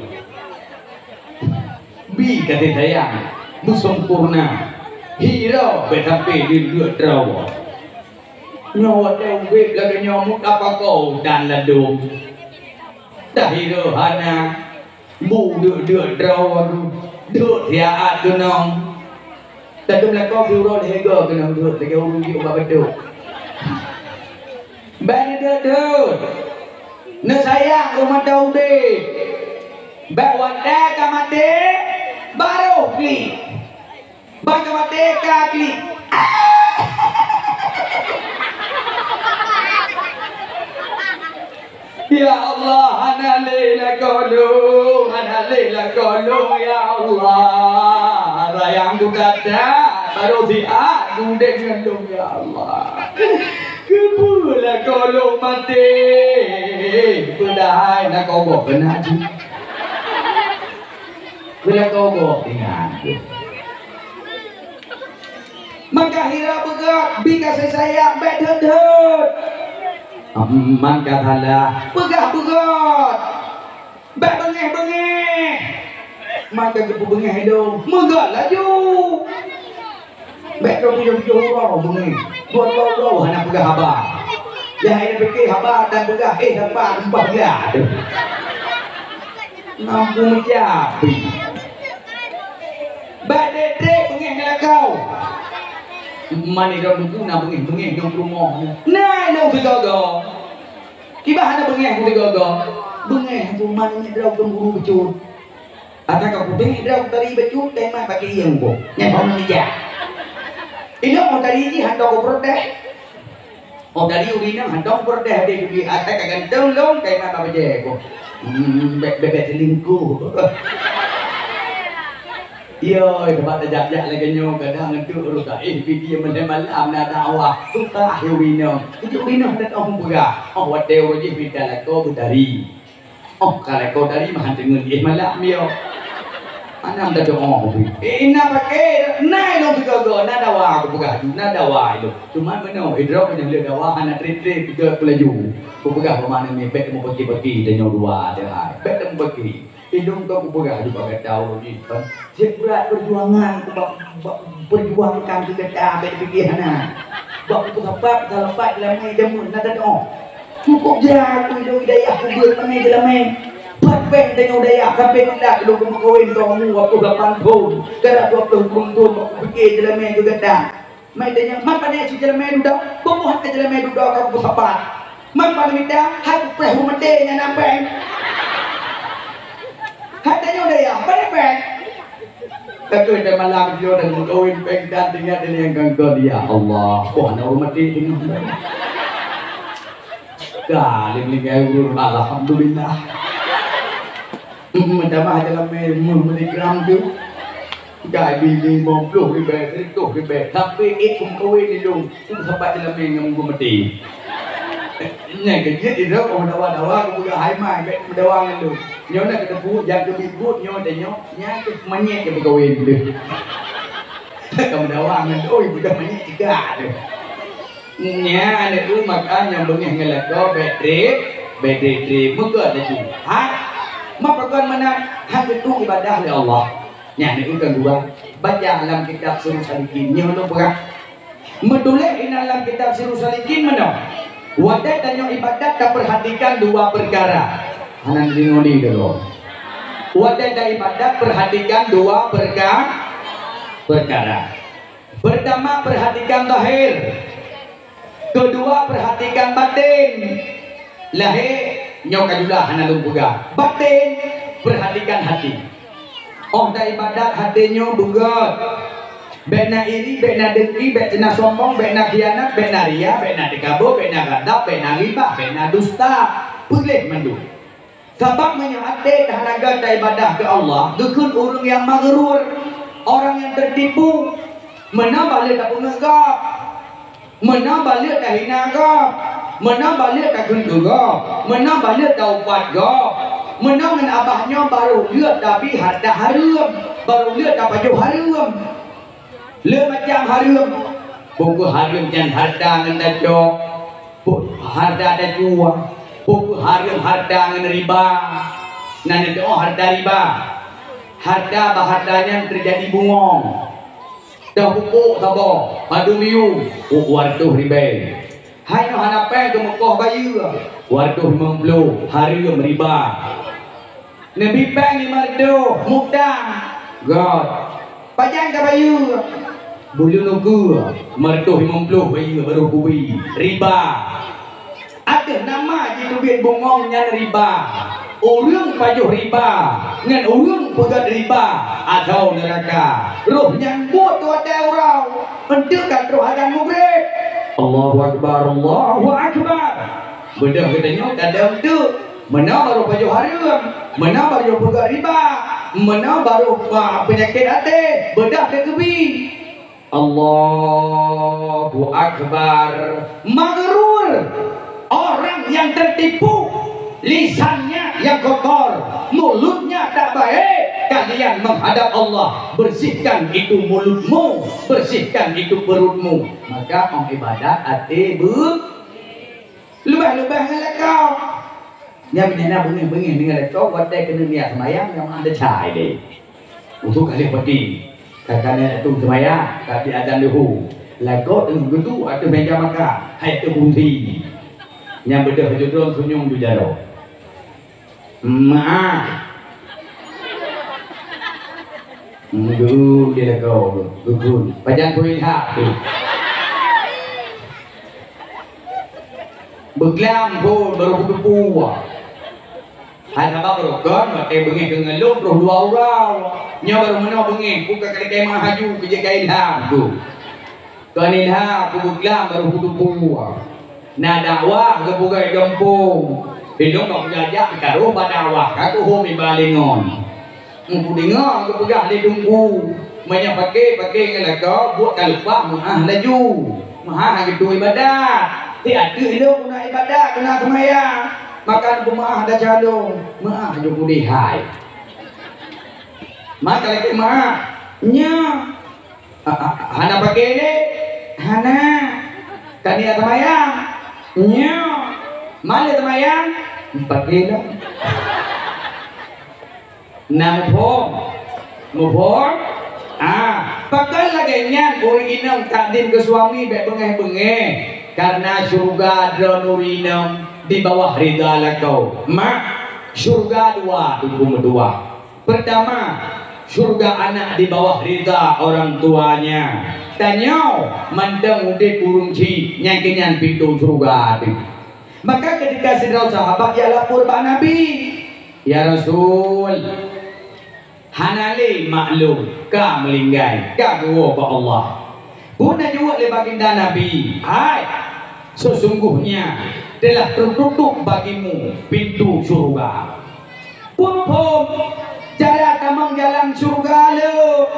bi kata sayang bu sempurna hero betampe di dua draw nyawa tewib lagi nyamuk apa kau dan ladum dahiro hana bu dua draw dua tiaat tu nong ladum lekau biuro hego kena dua lagi orang di ubah beduk bani dua ne sayang rumah taude bawa dah kamade baru klik bawa kamade klik Ya Allah, ana lila kolong, ana lila kolong, ya Allah. Sayang ku kata, baru aku dengan dong, ya Allah. Kebulah kolong mati, pedai nak kau bawa kena je. Bila kau bawa dengan maka hira begat, bika saya bedhet. Maka halah begah-begot bek bengeh-bengeh maka kepu bengeh dong megat laju bek jauh-jauh orang bengeh buat anak begah haba dah ini fikir haba dan begah haba empah dia aduh nampu mencapi bek dedek bengeh ngelakau mana dah guna bengeh yang rumah nah no figaga kibah ada bengeh figaga bengeh tu mana dah guru becut ada kau bengeh dah dari becut tema bagi yang ko yang kau meja ini mau dari ini hendak ko protes mau dari urina hendak protes dia di ada kagantong long tema apa je ko bebek selingkuh. Yo, tempat tajak-jak lagi nyo kadang itu urus video malam nak dakwah suka wino. Itu wino ada orang pura. Oh wadeu je bida lako budari. Oh kalau kau dari mah dengan dia malam yo. Anam dah doa tu. Ina pakai nai lo bigago na dakwah aku buka na dakwah itu. Cuma mana hidrok yang boleh dakwah anak trip-trip ke pelaju. Aku buka pemana ni bet mau pergi-pergi dan nyo dua dah. Bet mau pergi. Hidung kau bergerak di bagai tahu ni kan. Seberat perjuangan perjuangkan kita dah berfikirana. Bab tu sebab kalau lepas dalam ni demun nak doa. Cukup je aku hidup hidayah aku buat mana dalam ni. Patpen dengan hidayah sampai hendak dulu kawin kau mu aku 8 tahun. Gara 20 tahun aku fikir dalam ni juga dah. Mai tanya mak pada si dalam ni dah. Pemuhat dalam ni dah aku sepat. Mak pada minta hak perahu mati yang nampak. Katanya udah ya, apa nih tapi udah malam dia dan mengkawin peng dan tinggal dengan yang ganggu dia Allah. Wah, nak rumah dia tinggal. Kali beli alhamdulillah. Mendapat dalam miligram tu. Gaya bili 50 ribu, 100 ribu. Tapi kawin ni dong, sampai dalam yang mati. Nhà cái giết thì rất còn dawa cũng vừa hai mai cái dawa ngân được nhớ là cái bút giang cái bị bút nhớ để nhớ nhá cái máy nhẹ cái bầu yên được còn dawa ngân ôi bây giờ máy nhẹ chỉ cả được nhá anh ấy cứ mặc anh nhầm đúng ngày là có bè trip mức cỡ là gì hả mắc con mana hai cái tu ibadah oleh Allah nhà này cũng cần dua baca dalam kitab Sirus Salikin nhớ nó bukan menulis di dalam kitab Sirus Salikin mana wadah dan ibadat tak perhatikan dua perkara. Hanan dingoni dulu. Wadah dan ibadat perhatikan dua perkara. Pertama perhatikan lahir. Kedua perhatikan batin. Lahir nyokadulah hanan lumpuga. Batin perhatikan hati. Oh da ibadat hatinya berat. Bena iri, bena dengki, bena sombong, bena khianat, bena ria, bena dikabur, bena gadap, bena riba, bena dusta. Boleh mandu. Sebab menyahate dahanaga ibadah ke Allah, dukun orang yang maghrur, orang yang tertipu, mana balik tak pengegap, mana balik tak hinagap, mana balik tak genggap, mana balik tak upat gap, mana dengan abahnya baru lihat tapi harta harum, baru lihat tak baju harum. Le macam harum buku harum dan harta dengan dajok harta dan jual buku harum harta dengan riba nanti harta riba harta bahardanya terjadi bungong dah buku sabo padu miu wartuh riba hanya hanapai ke Mekah bayu wartuh 50 harum riba Nabi pang 500 mudang God pajang ke bayu bulu nugu mertuh 50 bayi baru kubi riba ada nama je duit bongongnya riba orang pajuh riba dengan orang pegat riba atau neraka roh yang buat tu ada orang mendekat roh akan mugrib Allahu Akbar Bedah katanya kadang tu mana baru baju haram, mana baru buka riba, mana baru penyakit hati, bedah dia kebi. Allahu Akbar. Maghrur, orang yang tertipu, lisannya yang kotor, mulutnya tak baik. Kalian menghadap Allah, bersihkan itu mulutmu, bersihkan itu perutmu. Maka orang ibadat hati lebih-lebih dengan kau. Yang menyenang bengih-bengih dengan kau, wadai kena niat semayang yang ada cahaya deh. Untuk kalian berdiri. Katanya itu semaya, kaki adan lehu. Lagu dengan begitu ada meja makan. Hai tu bungsi. Yang bedah jodoh senyum tu jaro. Maaf. Dulu dia lagu gugun. Pajan kuih hak tu. Berkelam pun baru bertupu. Hai abang berokon, makai bengih dengan lu, roh dua orang. Nya baru mana bengih, bukan kali kaya mahaju kerja kain ham tu. Tuan ilham, aku berkelam baru bertupu. Nah dakwah ke bukai kampung. Hidung nak jajak karuh badakwah, aku home balingon. Aku dengar aku pegah dia tunggu. Banyak pakai dengan kau buat kalupah maah laju. Maah gitu ibadat. Ada hidup guna ibadat, guna semayang. Makan pemaah dah calon. Maah je budihai. Maka lagi maah. Nya. Hana pakai ni. Hana. Kania semayang. Nya. Mana semayang? Pakai dah. Nah mupon pakai lagi nyan urinam takdim ke suami baik bengeh-bengeh karena surga dronurinam di bawah ridha lakau. Mak surga dua. Pertama surga anak di bawah ridha orang tuanya. Tanyau mandang udah kurung ci nyankinyan pintu surga. Maka ketika sedang sahabat ya lapor Pak Nabi, ya Rasul, hanali maklum ka melinggai ka gua ba Allah. Guna juga oleh baginda Nabi. Hai, sesungguhnya telah tertutup bagimu pintu surga. Pun cara tamang jalan surga lo.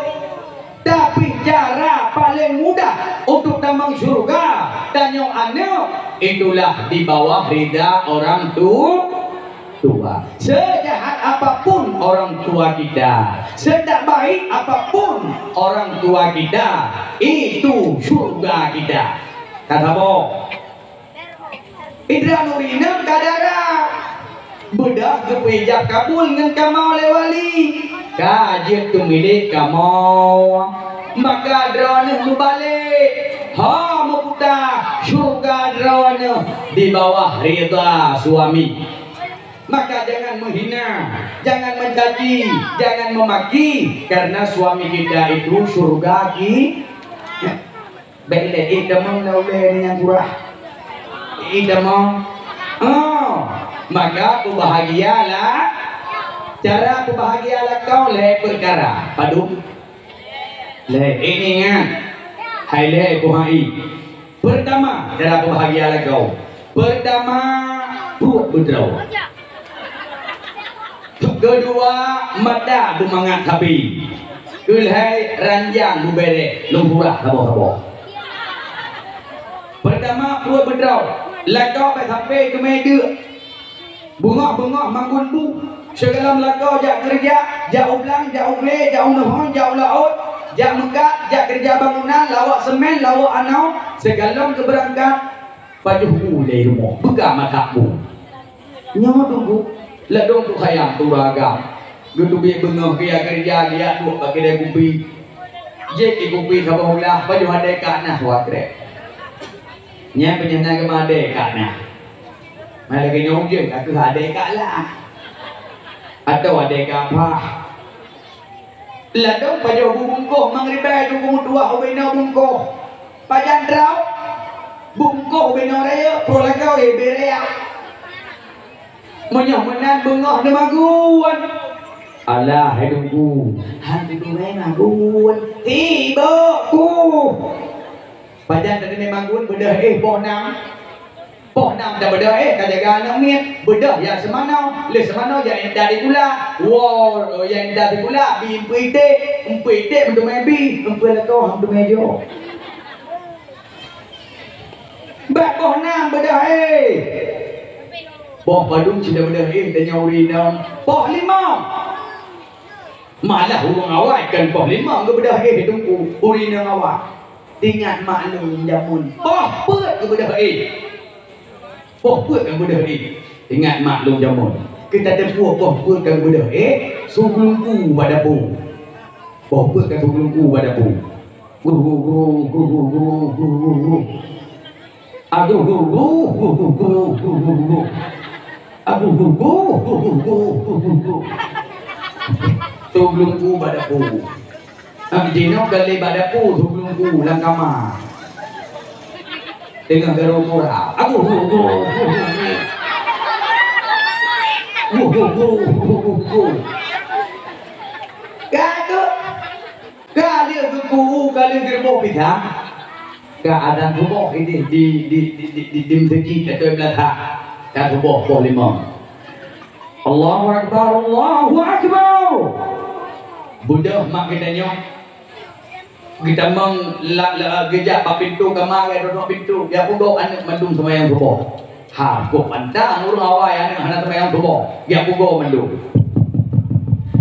Tapi cara paling mudah untuk tamang surga dan yang aneh itulah di bawah ridha orang tua. Sejahat apapun orang tua kita, sedak baik apapun orang tua kita, itu surga kita. Kata boh Idra Nurina kadara bedah kepejak kabul dengan kamau lewali kajian tu milik kamau maka drone balik ha muda surga drone di bawah ridha suami. Maka jangan menghina, jangan mencaci, jangan memaki karena suami kita itu surga kita. Baiklah idamang lauleh yang kurah. Idamang. Oh, maka aku bahagialah. Cara aku bahagialah kau leh perkara. Padu. Leh ini kan. Hai leh buhai. Pertama cara aku bahagialah kau. Pertama buat berdraw. Kedua mada bumangat habi. Kulhai ranjang bubere lumpurah habo-habo. Pertama buat berdraw. Lakauไปsampai ke media. Bungah-bungah manggun bu. Segala lakau jak kerja, jak ublang, jak uble, jak unuhon, jak ulaut, jak mekat, jak kerja bangunan, lawak semen, lawak anau, segala keberangkat baju bu dari rumah. Buka mata bu. Nyawa tunggu. Ladong tu sayang tu ragam. Gitu bi bengah dia kerja dia tu bagi dia kupi. Je ki kupi sabah ulah baju ada kana watre. Nya penyana ke made kana. Mai lagi nyong je aku ada kala. Atau ada apa? Ladong baju bungkoh mangribai tu kumudua ubena bungkoh. Pajan draw. Bungkoh ubena raya pro lagau e berea. Menyamenan bengah demaguan. Alah hidungku hantu dume magun tiba ku pajan tadi magun bedah bonang Poh nam dah beda kajaga anak miet beda yang semana le semana yang dari pula wow yang dari pula bi empite untuk mebi empite kau untuk mejo bak poh nam beda poh badung sudah beda dan nyauri nam poh lima malah urang awak kan poh lima ke beda hidung urina awak ingat maklum jamun poh pet ke beda poh put kan budak ni ingat maklum jamun kita tempuh poh put kan budak suglungku pada pun poh put kan suglungku pada pun suglungku pada pun Dino kali pada pun suglungku dalam kamar dengan gerombola kali gerombola bidang keadaan tubuh ini di masjid atau belakang dan tubuh lima Allahu Akbar Buddha mak kita gejak pak pintu kamar duduk pintu dia pugau anak mandung semayang subuh kok pandang urang awai anak semayang subuh dia pugau mandung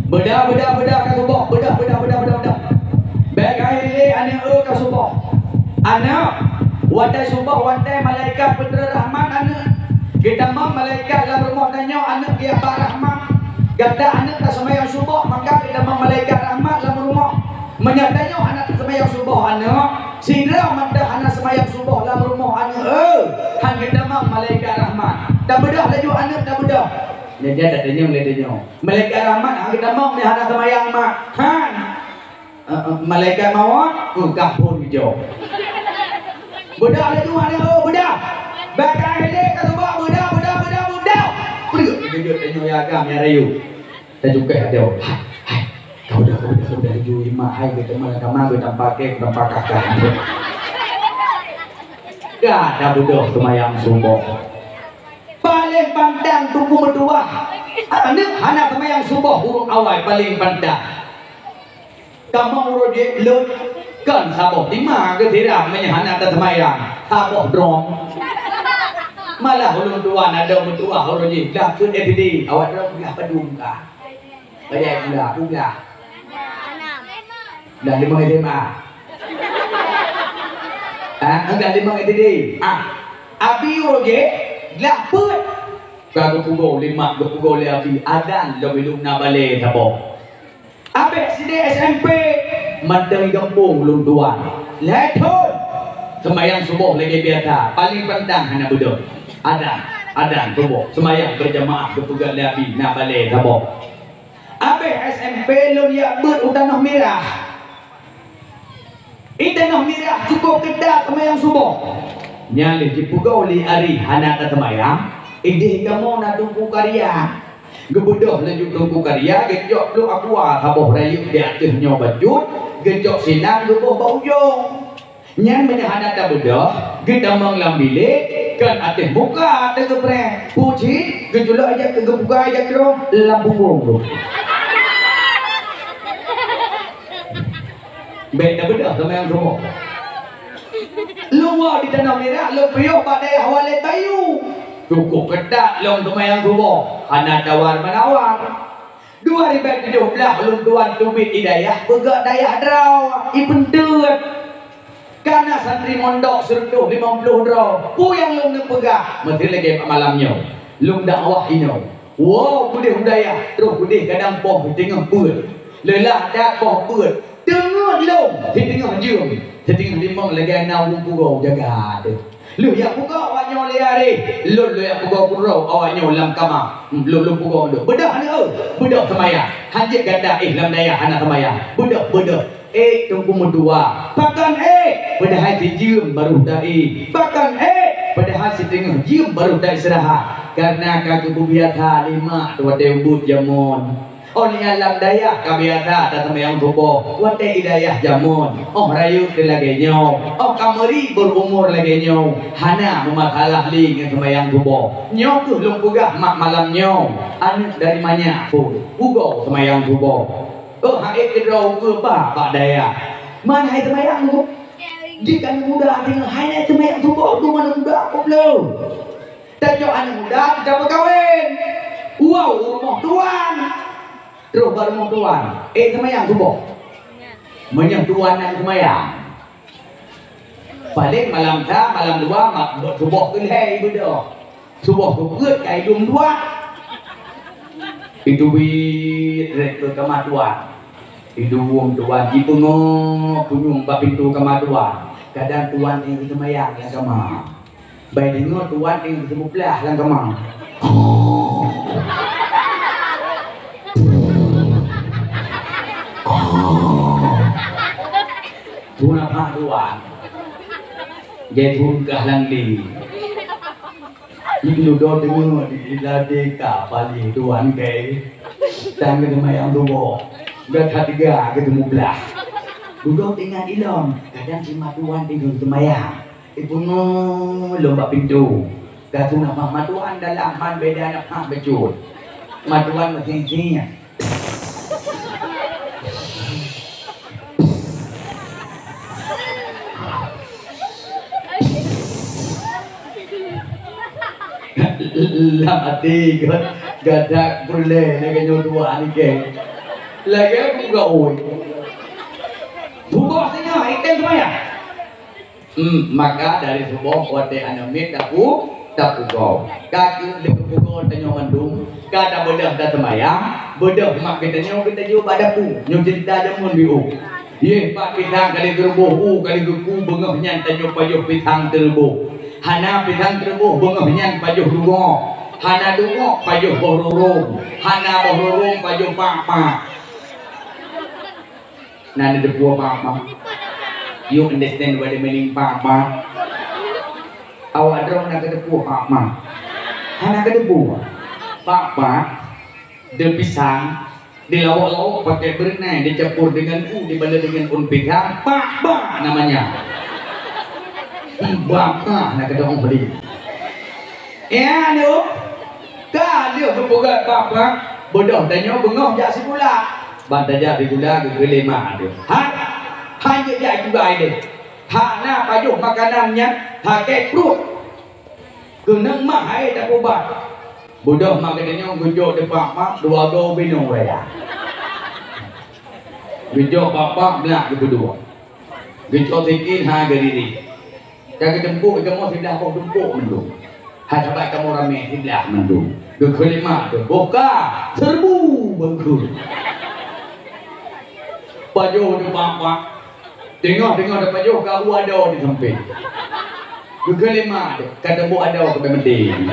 beda ke subuh beda baik akhirnya anak ke subuh anak wadai subuh wadai malaikat putra rahmat anak kita mam malaikat dalam rumah tanya anak dia pak rahmat gada anak tak semayang subuh maka kita mam malaikat rahmat dalam rumah menyatanya anak semayang subuh anak sehingga manda anak semayang subuh dalam rumah anak han kita mam malaikat rahmat tak bedah laju anak tak bedah dia tak tanya malaikat rahmat han kita mam ni anak semayang mak han malaikat maut kahpun hijau bedah laju anak bedah bagai ini kata bawa bedah pergi tanya ya agam ya rayu dan juga ada kau dah lagi mak hai kita mana kamar kita pakai kakak gak ada bodoh semayang subuh paling pandang tunggu berdua anak semayang subuh huruf awal paling pandang kamu urut dia lut kan saboh lima ke tidak menyahana semayang saboh drong malah ulun tuan ada berdua urut dia dah pun FD awak dah punya pedung kah bayar pula dah 5 SMA enggak 5 SD abi roje laput kalau pukul 5 pukul le abi adan lo belum na balik tabo abe SD SMP mandai kampung lun tuan leton semayang subuh lagi biasa paling pandang hanya budak adan subuh semayang berjamaah berpegang le abi na balik tabo abe SMP lo ya ber utanah merah Itanah mirah cukup kedak semayang subuh nyali dipugau li ari anak semayang idih kamu nak tunggu karya gebudoh lanjut tunggu karya gejok lu aqua haboh rayu di atasnya bajut gejok silang gebuh baujong nyan menyahana tak bedah kita menglam bilik kan atas muka ada geprek puji gejolak aja ke gebuka aja terus lampu burung beda bedah sama yang semua luar di tanah merah lu piyok badai hawalet bayu cukup kedak long sama yang semua anak tawar menawar 2017 lu tuan tubit hidayah begak dayah draw ipendut karena santri mondok serutuh 50 draw pu yang lu ngepegah menteri lagi malamnya lu dakwah ino wow kudih hidayah terus kudih kadang poh tengah put lelah dak poh put tengah long di tengah jum di tengah limang lagi anak pugau jaga deh lu yang pugau awaknya liari lu yang pugau purau awaknya lam kamar lu pugau deh bedah ni bedah semaya hajat ganda lam daya anak semaya bedah tunggu mendua pakan bedah hati jum baru dai pakan bedah hati tengah jum baru dai istirahat karena kaki biasa 5 dua debut jamon Oh ni alam daya kabiasa datang yang tubuh. Wate hidayah jamun. Oh rayu kelagenya. Oh kamari berumur lagenya. Hana memasalah li dengan sembahyang tubuh. Nyo tu lung pugah mak malam nyo. Anu dari mana pun. Pugo sembahyang tubuh. Oh haik kedau ke pak daya. Mana hai sembahyang tu? Jika anak muda dengan hai nak sembahyang tubuh tu mana muda aku belum. Dan jo anak muda tidak berkahwin. Wow rumah tuan. Terus baru mau tuan, semayang subuh, menyang tuan dan semayang. Balik malam ta, malam dua, subuh tu leh ibu subuh tu berat kai dum dua. Itu rek ke kamar tuan, hidung tuan ibu punyung bab pintu kamar tuan. Kadang tuan yang semayang yang kamar, baik dengar tuan yang sebelah yang kamar. Tuna paduan, jadi tungkah langli. Ibu do dengar di ladeka balik tuan ke, dan ketemu yang tubuh, dah ketiga ketemu belah. Duduk dengan ilom, kadang cuma tuan tinggal semayang. Ibu lomba pintu, dah tuna maduan dalam man beda nak becut, maduan masing-masingnya. Lamati gadak boleh lagi dua ni ke lagi aku gak oi subuh tengah ikan semaya maka dari subuh wate anamit daku kau kaki lepas pukul tanya mandung kada bedah dah semaya bedah mak kita jauh padaku nyo cerita jamun biu ye pak pitang kali gerbuh kali geku bengah nyan tanya payuh pitang terbuh hana pitang terbuh bengah nyan payuh dungo hana dungo payuh bororong hana bororong payuh papa nana debuah papa you understand what the meaning papa awak drong nak debuah papa hana debuah papa de pisang dilawak-lawak pakai berenai dicampur dengan dibalur dengan pisang papa namanya bapa nak ada orang beli ya lu kan dia berbogat papa bodoh tanya bengok jak sepula bantai jak digula ke lima dia hanya jak juga dia hana payuh makanannya pakai perut kena mah hai tak ubat bodoh makanannya gujuk de papa dua go binung raya gujuk papa belak ke berdua gujuk tikin ha diri jaga dempuk kamu sudah kau dempuk mendung. Hadapan kamu ramai tidak mendung. Kelima tu buka serbu bangku. Baju di papa. Tengok ada baju kau ada di samping. Kelima tu kata bu ada ke mending.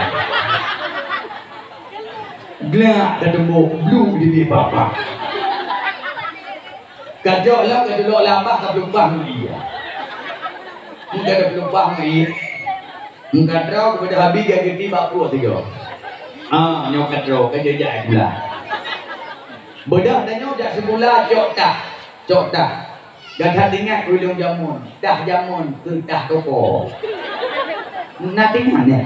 Gelak dan dempuk blue di papa. Kajak lah kajak lambah tak berubah dia. Enggak ada peluang ni. Enggak draw kepada habis dia ganti bapuk tiga. Nyokat draw kan dia jadi pula. Bedah dan nyok semula cok dah. Gak ingat ulung jamun. Dah jamun ke dah toko. Nak ingat ya.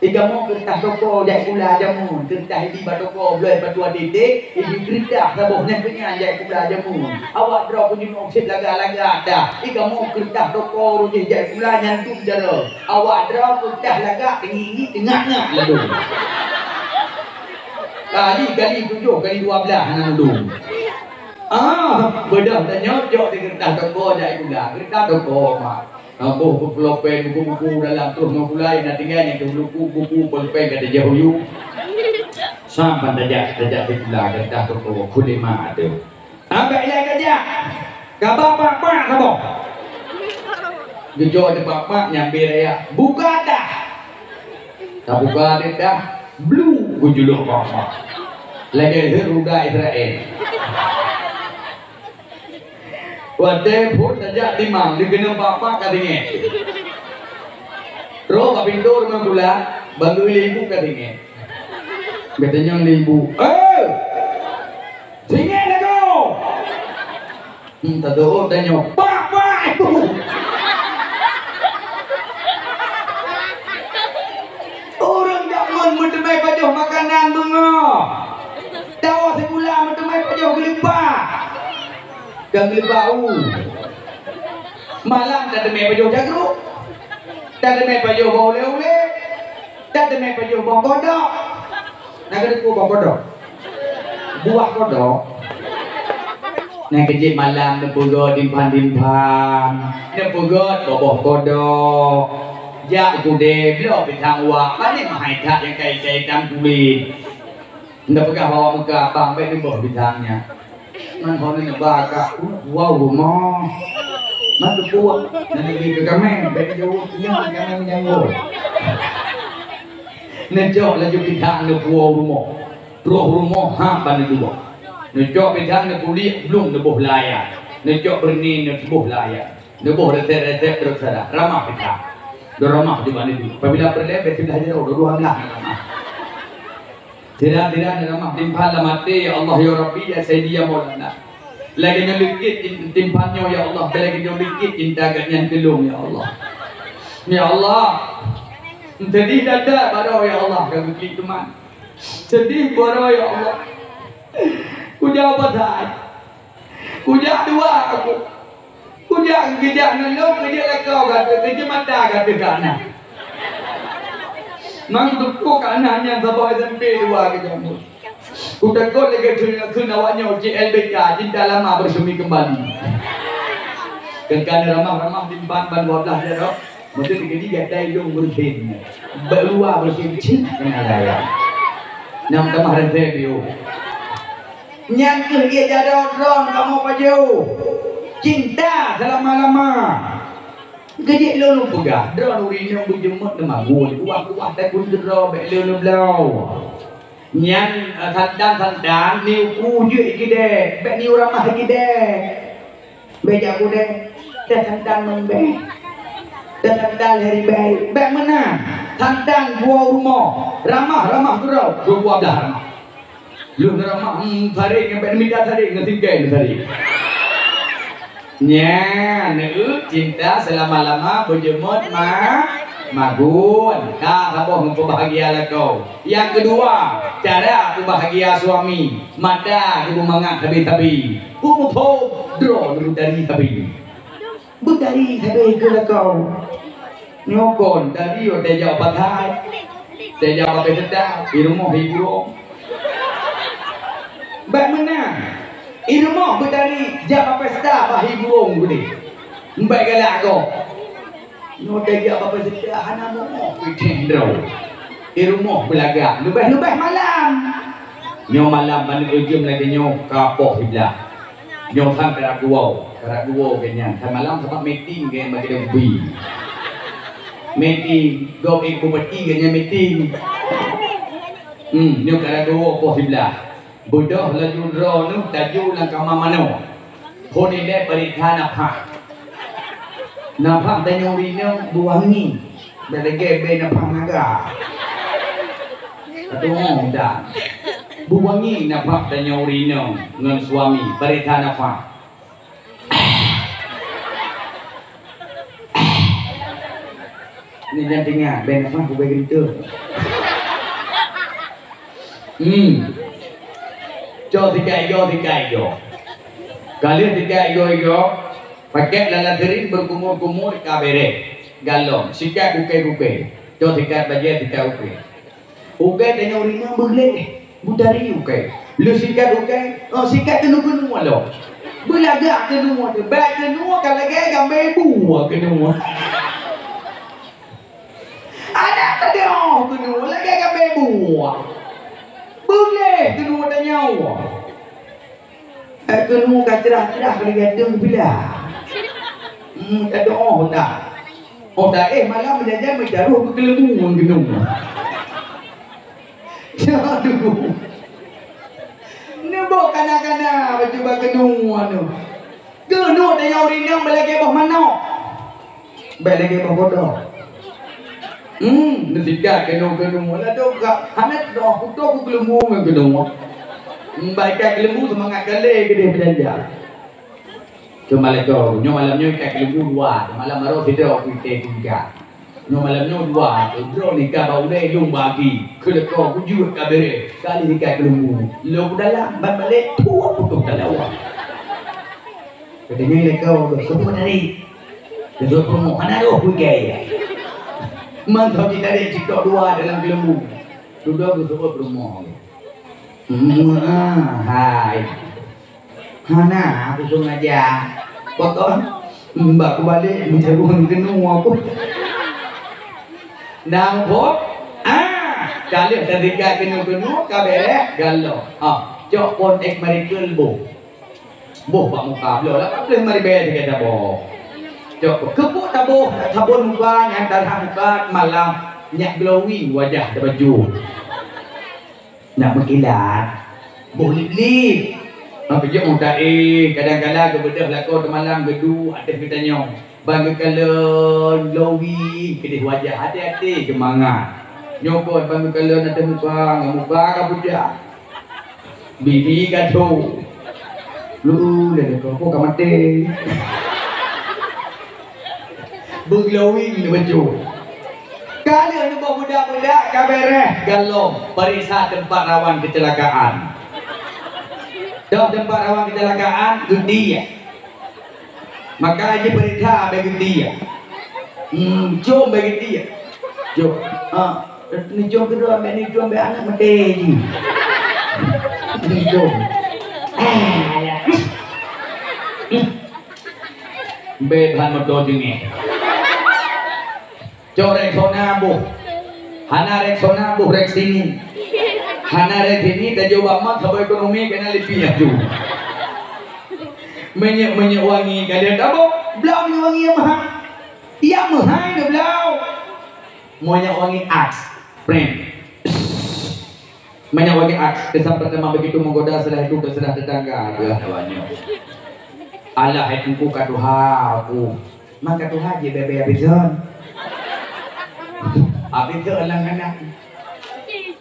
Jamun ke dah toko jadi pula jamun. Ke dah di toko boleh berdua titik. Ini kerja sabuknya punya jadi pula jamun. Awak draw punya noksit laga-laga dah. Kamu kerja toko rujuk jadi pula nyantum jara. Awak draw kerja laga tinggi tengahnya lalu. Kali 7 kali 12 anak dulu. Bedah dan nyocok di kertas toko jadi pula. Kertas toko mak. Buku pulpen, buku-buku dalam tu mulai nanti kan yang buku pulpen kata jauh you. Sampai tajak pula kertas toko kulima ada. Baiklah kerja. Kabar pak kamu. Jujur ada bapak nyambil raya. Buka dah. Tak buka dah. Blue kujuluk bapak. Lagi ruda Israel. Wadai pun tajak timang dikenal bapak katanya. Roh kapintor memula bantu ibu katanya. Katanya ibu. Tahu dah nyoba apa itu. Orang jangan mendemai pajuh makanan bunga. Tahu sebulan mendemai pajuh gelipah. Dan gelipau. Malam dah demai pajuh jagruk. Dah demai pajuh bau oleh-oleh. Dah demai pajuh bau kodok. Nak kena ku bau kodok. Buah kodok. Nak kejip malam nak pugot dimpan-dimpan. Nak pugot boboh kodok. Jak kude blok di tang wak. Mana mahai tak yang kai-kai dam kulit. Nak pegah bawa muka abang baik di bawah bintangnya. Man hono nak baka. Wow rumah. Man tu buat. Nak pergi ke kameng. Baik jauh. Ya, kameng jauh. Nak jauh lagi bintang nak buah rumah. Buah rumah hampa nak buah. Nak jauh bintang nak kulit belum nak buah layak. Nak jauh berni nak buah layak. Nak buah resep-resep terus ada. Ramah bintang. Ramah di mana itu? Apabila berlebih sudah jauh. Dua belah ramah. Tidak ramah timpan lah mati ya Allah ya Rabbi ya Sayyidi ya Maulana. Lagi nyelukit timpannya ya Allah. Lagi nyelukit indagannya gelung ya Allah. Ya Allah. Sedih dada baru ya Allah. Kalau begitu teman. Sedih baru ya Allah. Kuja apa sahaja. Kuja dua aku. Kuja kerja nolak kerja lekau kata kerja mata kata kanan. Mang tuku kanannya sampai sampai dua kerja. Udah kau lagi tu nawanya JLBK cinta lama bersemi kembali. Kan ramah timpan ban 12 ya dok. Mesti digini gadai dong bersin. Berluar bersin cint kena daya. Nam kemarin review. Nyangkut dia jadon kamu paju. Cinta selama-lama. Gede lo pegah. Drone urinnya berjemut nama gue. Kuah tak pun drone bek lo belau. Nyan sandan niu kuju gede. Bek niu ramah gede. Beja ku deh. Dah sandan membe. Dah sandan hari baik. Bek mana? Sandan buah rumah. Ramah kurau. 12 ramah. Lu ramah tarik bek minta tarik ngetikai tarik. Nya, cinta selama-lama berjemut magun. Kamu membahagialah kau. Yang kedua, cara aku bahagia suami. Mada ibu mangat tabi-tabi. Pumupo drone dari tabi. Budari tabi ke kau. Nyokon dari udah jauh pakai. Udah jauh pakai sedap. Irmo hiburong. Bagaimana? Irmo budari jauh pesta bahi burung gede. Baik galak kau. No dia apa saja hana mo pitendro. Irmo belaga. Lebih malam. Nyo malam ban ujum lagi nyo kapok hibla. Nyo tham kerak duo kenya. Tham malam sebab meeting ke bagi debi. Meeting go iku beti kenya meeting. Nyo kerak duo po hibla. Bodoh laju ro nu taju lang kama mano. Koni le paritha napha. Napha tanyo rino buangi. Belege be napha naga. Aduh dah. Buangi napha tanyo rino ngan suami paritha napha. Ni jangan dengar be napha ku be gitu. Cho tiga yo. Kalian tiga yo. Pakai lala kering berkumur-kumur kabere. Galong. Sika kuke. Cho tiga baje tiga uke. Uke tanya urina boleh. Budari uke. Lu sika uke. Oh sika kenu lo. Bulaga kenu mo. Ba kenu kalau gaya gambe buah kenu. Ada kenu lagi gambe buah. Boleh kenu ada nyawa. Kenu cerah-cerah kalau gadung bila. Ada dah. Dah malam menjadi menjaruh kelembuan kenu. Aduh. Nebo kana-kana coba kenu anu. Kenu ada nyawa rinang belagi bawah mana? Belagi bawah bodoh. Nasikat kenu lah tu gak hanet dah putus kelembu kenu. Baikkan kelembu semangat kali gede belajar. Cuma lego, nyo malamnya ikat lembu dua, malam baru tidak ikat tiga. Nyo malamnya dua, bro nikah bau deh lung bagi, keleko kujur kabere, kali ikat lembu, lo dalam balik tuh putus dalam. Katanya lego, kamu dari, itu promo mana lo kukai? Mantap kita dari cikdok dua dalam lembu, duduk bersama promo. Hai. Hana aku sengaja potong mbak aku balik mencari uang kenu aku nampok kalian ketika kenu kabeh galau cok pon ek mari kelbo boh pak muka beliau lah boleh mari bayar kita boh cok kebuk tabun muka nyantar muka malam nyak glowing wajah ada baju nak berkilat boh lip kerja muda kadang-kadang kebedah lakon malam gedu ada kita nyong bagi kalau glowing kedih wajah hati-hati kemangat nyokot bagi kalau ada muka kabuja bibi gaduh lu lihat kau kamate berglowing di baju kalian bawa budak-budak kabereh galong periksa tempat rawan kecelakaan. Dah tempat rawan kecelakaan gede ya. Maka aja perintah bagi dia. Jom bagi dia. Jom. Ni jom kedua ambil ni jom ambil anak mati. Ni jom. Beban motor jengi. Corek sona buh. Hana rek sona buh rek sini. Hana rek ini dan jawab mak sebab ekonomi kena lebih aju. Menye wangi kalian tahu? Belau menye wangi yang mahal. Ia mahal ni belau. Menye wangi aks, friend. Menye wangi aks. Kesan pertama begitu menggoda setelah itu terserah tetangga. Adalah awalnya. Allah itu kaduha aku. Maka Tuhan je bebe abizon. Abizon lang anak.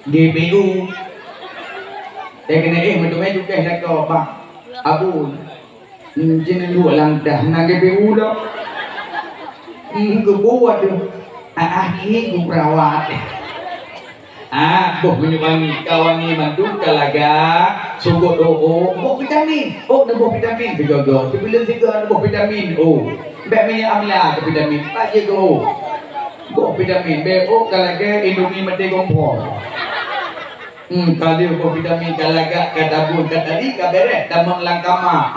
GPU dia kena mendomai juga nak kau bang abu jenis dua lang dah nak GPU dah kebuat tu ini ku perawat boh menyebangi kawangi mantu kalaga sungguh boh vitamin dah boh vitamin tiga sebelum tiga boh vitamin baik minyak amla ke vitamin pak je boh vitamin kalaga Indomie mati kompor kali upo vitamin kalaga kadabun kadari kabere damang lang kama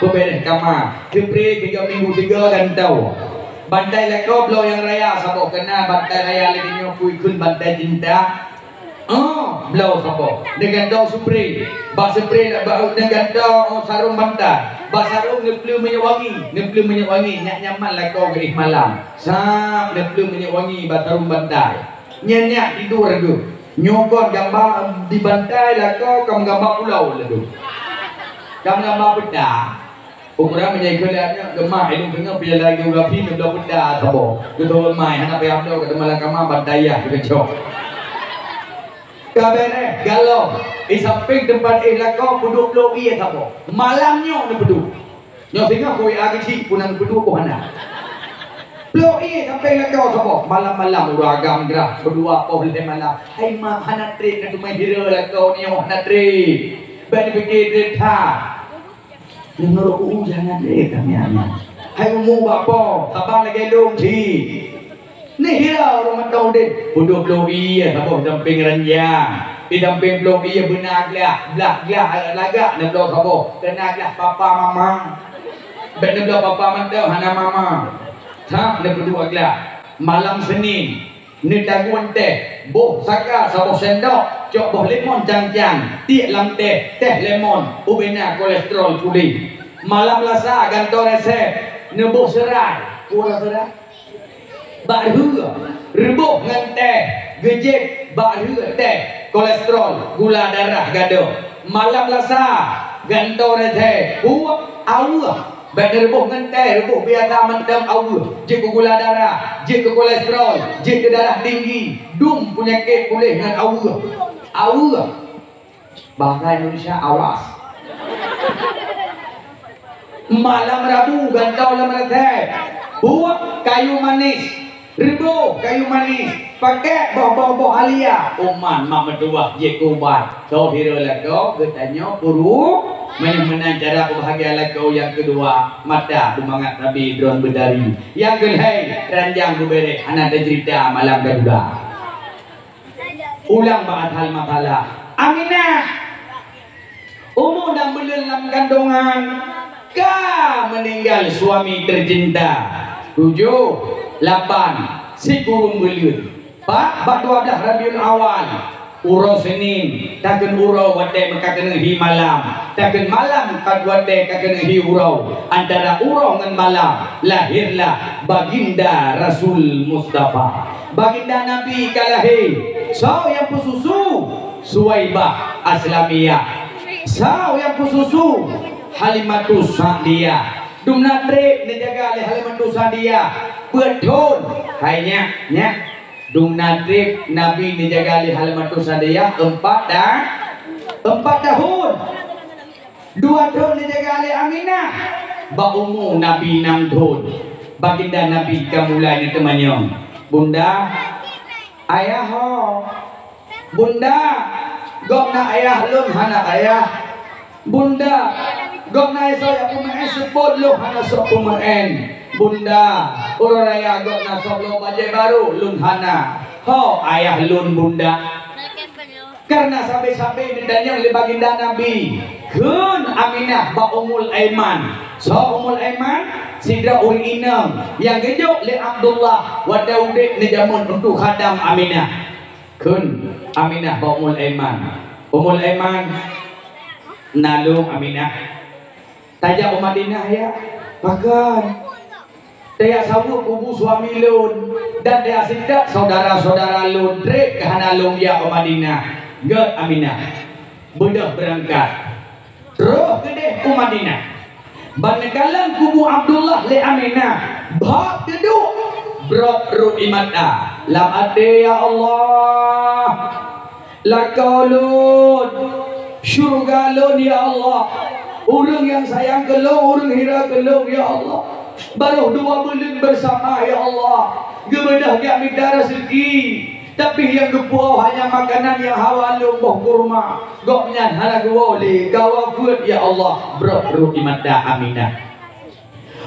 beberes kama kepre 3 minggu 3 dan tahu bantai leko blow yang raya sabok kena bantai raya lagi nyokui kun bantai cinta blow sabok dengan daun spray bak spray dengan daun sarung bantai bak sarung neplu minyak wangi nyak nyaman leko ke malam sap neplu minyak wangi bak sarung bantai nyak tidur tu nyokot gambar di bantai lah kau gambar pulau lah tu gambar peda ukuran menjadi kelihatannya gemah hidung tengah pilihan geografi ni belah peda tabo betul mai anak payah belah kata malam kamar bantai ya kita cok kabere galau di samping tempat lah kau duduk belah iya tabo malamnya ni peduk nyok tengah kau yang kecil punang peduk kau mana Blok sampai lekau sabo malam-malam uragam gerah berdua boleh malam. Hai mak hana trade nak main hira lekau ni hana trade. Bani fikir trade tha. Menurut ku jangan trade kami ana. Hai mu bapa sabang lagi dong thi. Ni hira orang tau deh. Bodoh blok sabo samping ranjang. Di samping blok benar belah lagak nak blok sabo. Kena papa mama. Bani blok papa mandau hana mama. Tak nak berdua gelap malam Senin ni daguan teh boh saka sabo sendok cok boh lemon jang-jang tiak lam teh lemon ubena kolesterol pulih malam Selasa gantor resep ni boh serai kurang serai bak rebuk dengan teh gejek bak teh kolesterol gula darah gaduh malam Selasa gantor resep awak baik rebuk dengan teh, rebuk biasa mendam awal, je ke gula darah, je ke kolesterol, je ke darah tinggi, dum penyakit pulih dengan awal. Bahasa Indonesia awas. Malam Rabu gantau lam ratai. Buat kayu manis, ribu kayu manis, pakai boh alia. Oman mak medua je kubat. So hero lagu katanya puru menang cara bahagia lagu yang kedua mata bumangat Nabi drone berdari. Yang kedua ranjang kubere anak ada cerita malam kedua. Ulang banget hal makalah. Aminah umur dan dalam kandungan meninggal suami tercinta. 7, 8 si kurung belut. Pak 12 Rabiul Awal uro Senin takkan uro wadai maka kena hi malam, takkan malam kat wadai kena hi uro. Antara uro dengan malam lahirlah baginda Rasul Mustafa, baginda Nabi kalahi. So yang pesusu Suwaibah Aslamiyah, so yang pesusu Halimatus Sa'diyah. Dumnatre dijaga oleh Halimatus Sa'diyah. Betul hanya nya dumnatre Nabi dijaga oleh Halimatus Sa'diyah 4 tahun. 2 tahun dijaga oleh Aminah. Ba umur Nabi 6 tahun. Baginda Nabi kamulai temannya. Bunda, ayah ho. Bunda, gokna ayah lun hana ayah. Bunda, gokna saya pemain sebut lu hana sok pemain. Bunda, urang raya gokna sok lu baju baru lun hana. Ho ayah lun bunda. Karena sampai-sampai ditanya oleh baginda Nabi, kun Aminah ba Ummul Aiman. So Ummul Aiman sidra uri inam yang gejuk li Abdullah wa Daudik ni jamun untuk khadam Aminah. Kun Aminah ba Ummul Aiman. Ummul Aiman nalung Aminah tajak Madinah ya bahkan dia sawuk kubu suami lun dan dia sidak saudara-saudara lun trek ke hanalung ya Madinah get Aminah budak berangkat terus gede ke Madinah banekalan kubu Abdullah le Aminah bak duduk brok ru'imata lam ade ya Allah lakalun syurga lun ya Allah. Orang yang sayang gelung, orang hira gelung ya Allah. Baru 2 bulan bersama ya Allah. Gebedah dia minta rezeki. Tapi yang kepuau hanya makanan yang hawalung boh kurma. Goknya hana gewoli gawafut ya Allah. Bro imada Aminah.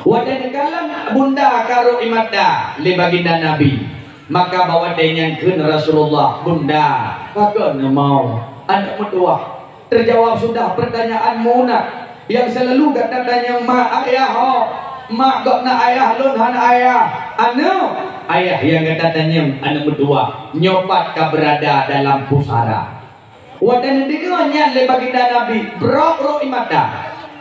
Wadah nekalan bunda karo imada li baginda Nabi. Maka bawa dengan ke Rasulullah. Bunda, kakak mau anak medua. Terjawab sudah pertanyaan Muna yang selalu kata-katanya mak ayah ho mak gokna ayah lun han ayah anu ayah yang kata-katanya anu berdua nyopat ka berada dalam pusara wadan dengannya le baginda Nabi bro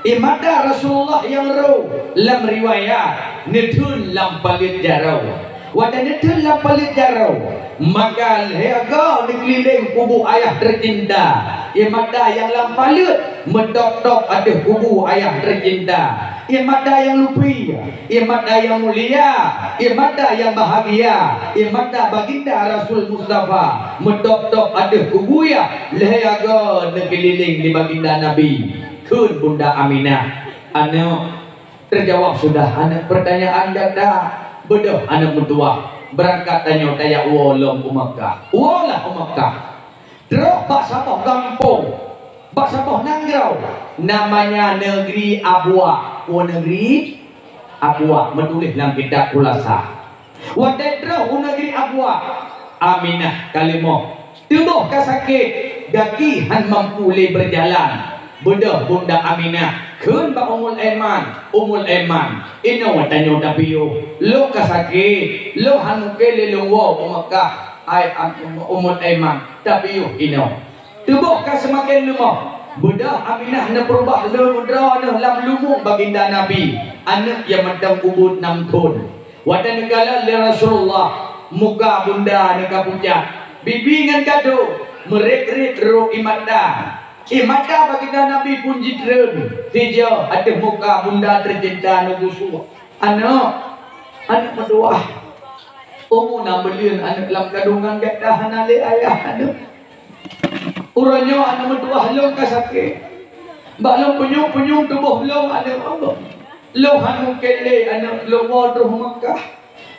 imada Rasulullah yang ro lam riwayat nithun lam palit jarau wadan nithun lam palit jarau maka lehaga dikeliling kubu ayah tercinta imada yang lampalut mendok-dok ada kubu ayah tercinta imada yang lupi imada yang mulia imada yang bahagia imada baginda Rasul Mustafa mendok-dok ada kubu ya lehaga dikeliling di baginda Nabi kun bunda Aminah anu terjawab sudah anak pertanyaan dada bedoh anak mentua berangkat tanya daya uolong Makkah uolah Makkah terus bak sapoh kampung bak sapoh Nangrau namanya negeri Abwa negeri Abwa menulis dalam kitab Khulasa wadai terus negeri Abwa Aminah kalimoh tubuh kasakit daki han mampu le berjalan bedah bunda Aminah kun ba Ummul Aiman ino watanyo dapiyo lo kasakit lo hanuke le luwo Makkah ai Ummul Aiman dapiyo ino tubuh ka semakin lemah bedah Aminah na berubah le mudra na lam lumung baginda Nabi anak yang madang ubud 6 tahun wadan negala le Rasulullah muka bunda neka pucat bibi ngan kado merik-rik ro imada imada baginda Nabi pun jidren tijo ada muka bunda tercinta nubusu anak berdua umur 6 bulan anak dalam kandungan gadah nale ayah anak urangnya anak berdua long kasake balong penyung tubuh long anak Allah Lo hanu kele anak lo wadruh Makkah.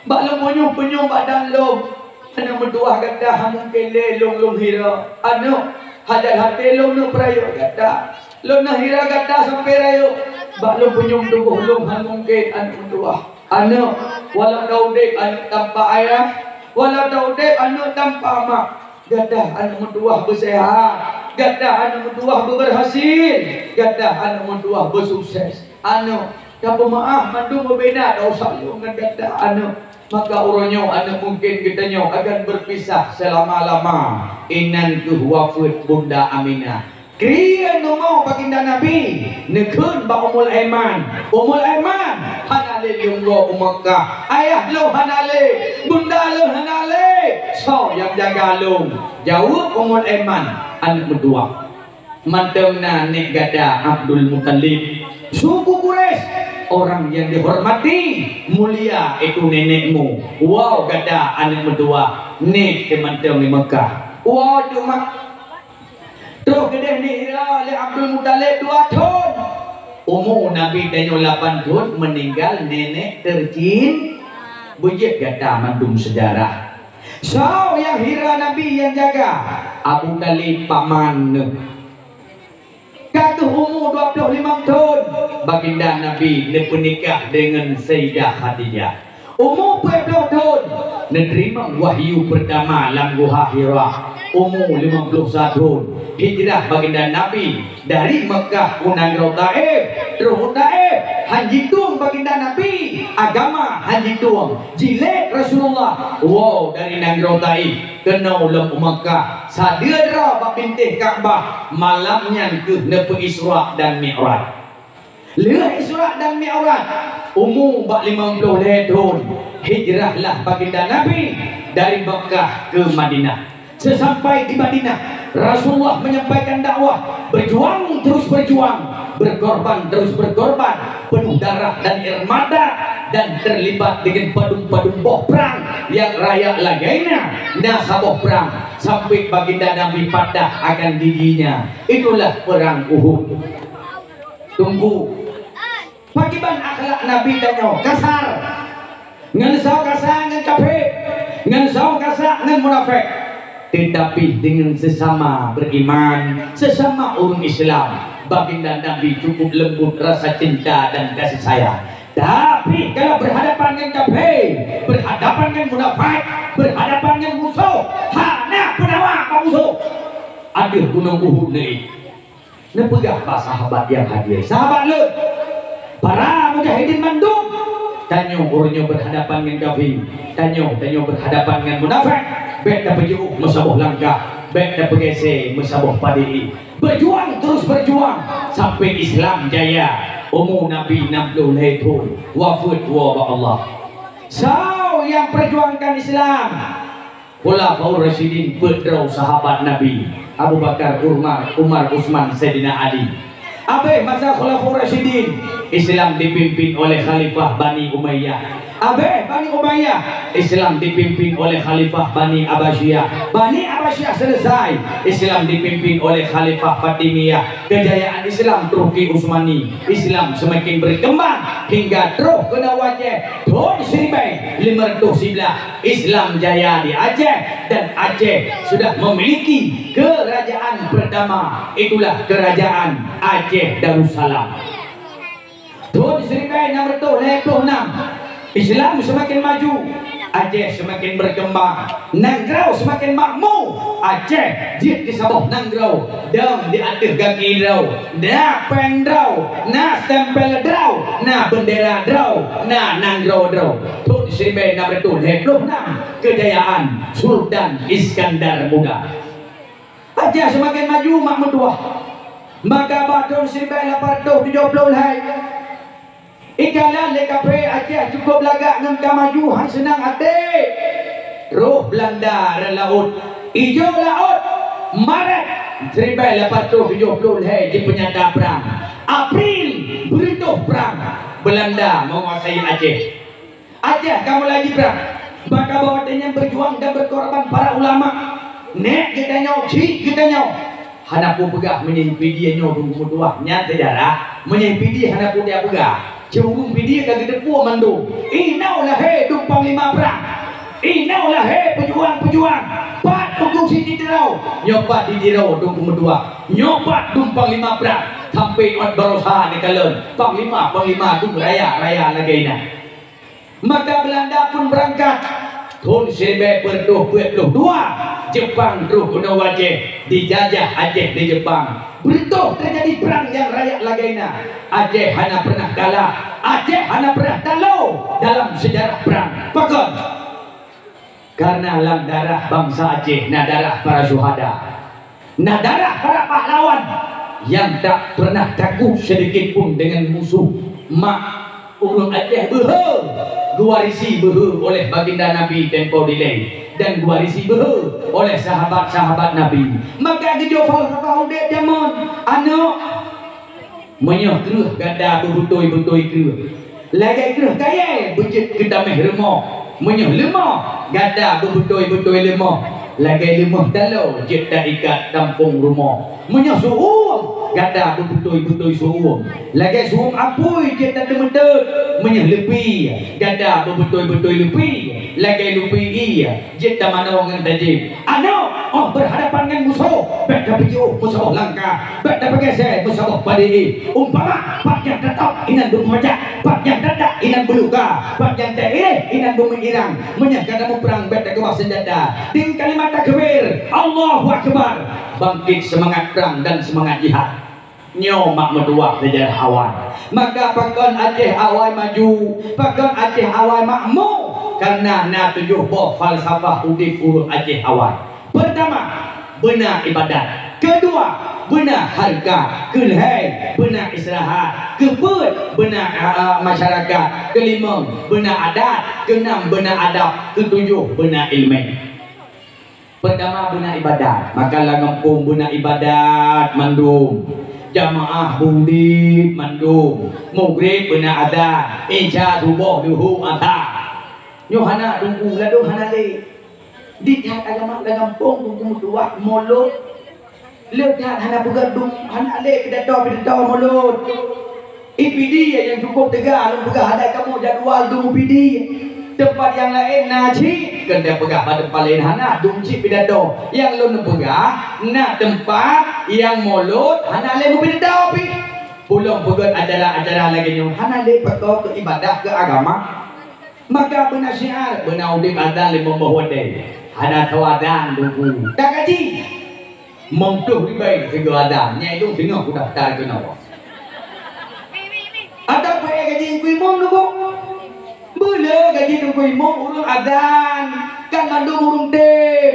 Bak lo penyum badan lo. Anak menduah gadah hanu kele long hira. Anak hadal hati lo no prayo gadah. Lo na hira gadah sampai rayo. Bak lo penyum tubuh lo hanu kele anak menduah. Anak walau daudek anak tanpa ayah. Walau daudek anak tanpa mak. Gadah anak menduah bersehat. Gadah anak menduah berhasil. Gadah anak menduah bersukses. Anak dan pemaaf mandu berbeda dosa lu dengan gadah anak. Maka uronyo anak mungkin kitanya akan berpisah selama-lama. Inan tu wafat Bunda Aminah. Kriya no mau baginda Nabi nekun ba Ummul Aiman. Ummul Aiman hanale lunggo Makkah. Ayah lo hanale, bunda lo hanale. So yang jaga lo. Jauh Ummul Aiman anak berdua. Mantengna nek gada Abdul Muttalib. Suku Quraisy orang yang dihormati mulia itu nenekmu. Wow gada anak berdua. Nek teman-teman di Mekah. Wow cuma terus gede ni le Abdul Muttalib 2 tahun. Umur Nabi Daniel 8 tahun meninggal nenek tercin. Bujik gada mandum sejarah. So yang hira Nabi yang jaga Abu Talib paman. Katuh umur 25 tahun baginda Nabi menikah dengan Sayyidah Khadijah. Umur 40 tahun menerima wahyu pertama dalam Gua Hira. Umur 51 tahun hijrah baginda Nabi dari Mekah unang Taif. Terus Taif haji tuang baginda Nabi, agama haji tuang jilid Rasulullah. Wow dari Nanggro Taif kena ulam Mekah sadera bak bintih Ka'bah malamnya ke nepe Isra dan Mi'raj. Lihat Isra dan Mi'raj umur bak 50 tahun hijrahlah baginda Nabi dari Mekah ke Madinah. Sesampai di Madinah Rasulullah menyampaikan dakwah, berjuang terus berjuang, berkorban terus berkorban, penuh darah dan air mata, dan terlibat dengan padum-padum boh perang yang raya lagainya nasaboh perang sampai baginda Nabi patah akan giginya. Itulah perang Uhud. Tunggu pagiban akhlak Nabi danyo kasar ngan sao kasar ngan kafir ngan sao kasar ngan munafik, tetapi dengan sesama beriman, sesama orang Islam, baginda Nabi cukup lembut rasa cinta dan kasih sayang. Tapi kalau berhadapan dengan kafir, berhadapan dengan munafik, berhadapan dengan musuh, hana penawa musuh. Ada gunung Uhud ni. Nepegah pak sahabat yang hadir, sahabat lu, para mujahidin mandum. Tanyo orangnya berhadapan dengan kafir, tanyo berhadapan dengan munafik. Baik dapat jauh mesabuh langkah, baik dapat gese mesabuh padili. Berjuang terus berjuang sampai Islam jaya. Umur Nabi 60 tahun wafat wa Allah. So yang perjuangkan Islam Khulafaur Rasyidin berdraw sahabat Nabi Abu Bakar, Umar, Utsman, Sayyidina Ali. Abe masa Khulafaur Rasyidin Islam dipimpin oleh Khalifah Bani Umayyah. Abe Bani Umayyah Islam dipimpin oleh Khalifah Bani Abbasiyah. Bani Abbasiyah selesai, Islam dipimpin oleh Khalifah Fatimiyah. Kejayaan Islam Turki Utsmani, Islam semakin berkembang hingga terus kena wajah tahun 1511 Islam jaya di Aceh, dan Aceh sudah memiliki kerajaan pertama, itulah kerajaan Aceh Darussalam. Tahun 1626 Islam semakin maju, Aceh semakin berkembang, Nangrau semakin makmur. Aceh jid disabah Nangrau, dam di atas kaki draw, na peng draw, na stempel draw, na bendera draw, na Nangrau draw. Tahun 1626 kejayaan Sultan Iskandar Muda. Aceh semakin maju makmur dua. Maka tahun 1870 ikalah lekape Aceh cukup lagak dengan kemajuan senang hati. Roh Belanda laut, hijau laut, Maret 1870 di penyata perang. April berituh perang, Belanda menguasai Aceh. Aceh kamu lagi perang. Maka bawa yang berjuang dan berkorban para ulama. Nek kita nyok, kita nyok. Hanapu pegah menyimpi dia nyok tunggu tuahnya sejarah. Menyimpi dia hanapu dia pegah. Jurung dia kagak depu mandu. Inaulah he dumpang 5 perang. Inaulah he pejuang-pejuang. Pat tukung si Dirau. Nyobat di Dirau dumpang 2. Nyobat dumpang 5 perang. Sampai ot berusaha ni kalen. Panglima dung raya lagi na. Maka Belanda pun berangkat. Tahun 1922 Jepang terus guna wajah dijajah Aceh di Jepang. Berituh terjadi perang yang rakyat lagaina. Aceh hanya pernah kalah, Aceh hanya pernah talau dalam sejarah perang. Pakon karena lang darah bangsa Aceh, nah darah para syuhada, nah darah para pahlawan yang tak pernah takut sedikit pun dengan musuh. Mak urang Aceh guarisi oleh baginda Nabi tempo delay dan guarisi oleh sahabat-sahabat Nabi. Maka gejo falsafah udep zaman anak menyah kerah gada berbutoi-butoi kerah lagi kerah kaya bejit kedameh remah menyah lemah gada berbutoi-butoi lemah lagi lemah dalau jet dah ikat kampung rumah menyah suum gada berbutoi-butoi suum lagi suum apui jet dah demedut menyah lepi gada berbutoi-butoi lepi lagi lupi iya jet dah mana orang tajib anak berhadapan dengan musuh bet dah pergi musuh langkah bet dah bergeser musuh padi umpama pak yang tetap inan bermajak pak yang dadak inan beluka pak yang tak inan bermengirang menyah gada perang bet dah kebah senjata dengan kalimat takbir Allahu Akbar bangkit semangat perang dan semangat jihad. Nyomak medua sejarah awal. Maka pakon Aceh awal maju, pakon Aceh awal makmur karena na tujuh boh falsafah udip urut Aceh awal. Pertama, benar ibadat. Kedua, benar harga. Kelihai, benar istirahat. Kebut, benar masyarakat. Kelima, benar adat. Keenam, benar adab. Ketujuh, benar ilmu. Pertama, benar ibadat. Maka langampung benar ibadat mandum. Jamaah budi mandum mughrib benar ada isya subuh duhur asar nyohana dungku ladung hana le dihat agama langampung dungku dua mulut lehat hana begadung hana le pidato mulut IPD yang cukup tegar lu pegah ada kamu jadual dungku PD tempat yang lain naci kena pegah pada paling hana dungci pidato yang lu pegah nak tempat yang mulut hana le pidato pi pulang pegat acara-acara lagi nyu hana le peto ke ibadah ke agama maka benar syiar benar udip adan le membawa deh hana tawadan dungku tak gaji mengtuh ribai ke adan nyai lu tengok ku daftar ke nawa ada apa gaji kuimong dungku boleh gaji dungku imong urung adan kan mandung urung dem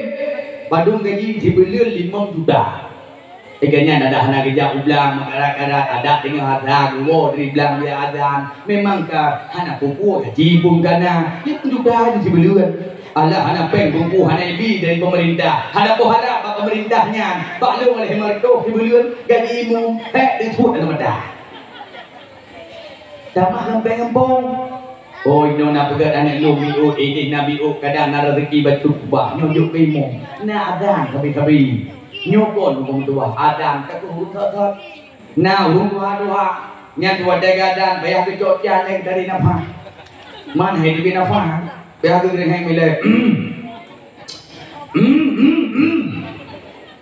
badung gaji dibelian 5 juta Eganya ada hana kerja ulang makara-kara ada dengan harga gua dari bilang dia adan memang ka hana pupu gaji pun kana dia pun juga dibelian Allah hana peng pupu hana ibi dari pemerintah hana poharap pemerintahnya baklung oleh mertua dibelian gaji imu disebut ada mata damah gempeng-gempong oh nona pegat anak lu biu ini nabi kadang nak rezeki batu bah nyujuk imu na adan kabi-kabi nyokon bung tua adan ketuhun thot nah bung tua nya tua dagadan bayar ke jotjan dari napa man hai di napa bayar ke hai mile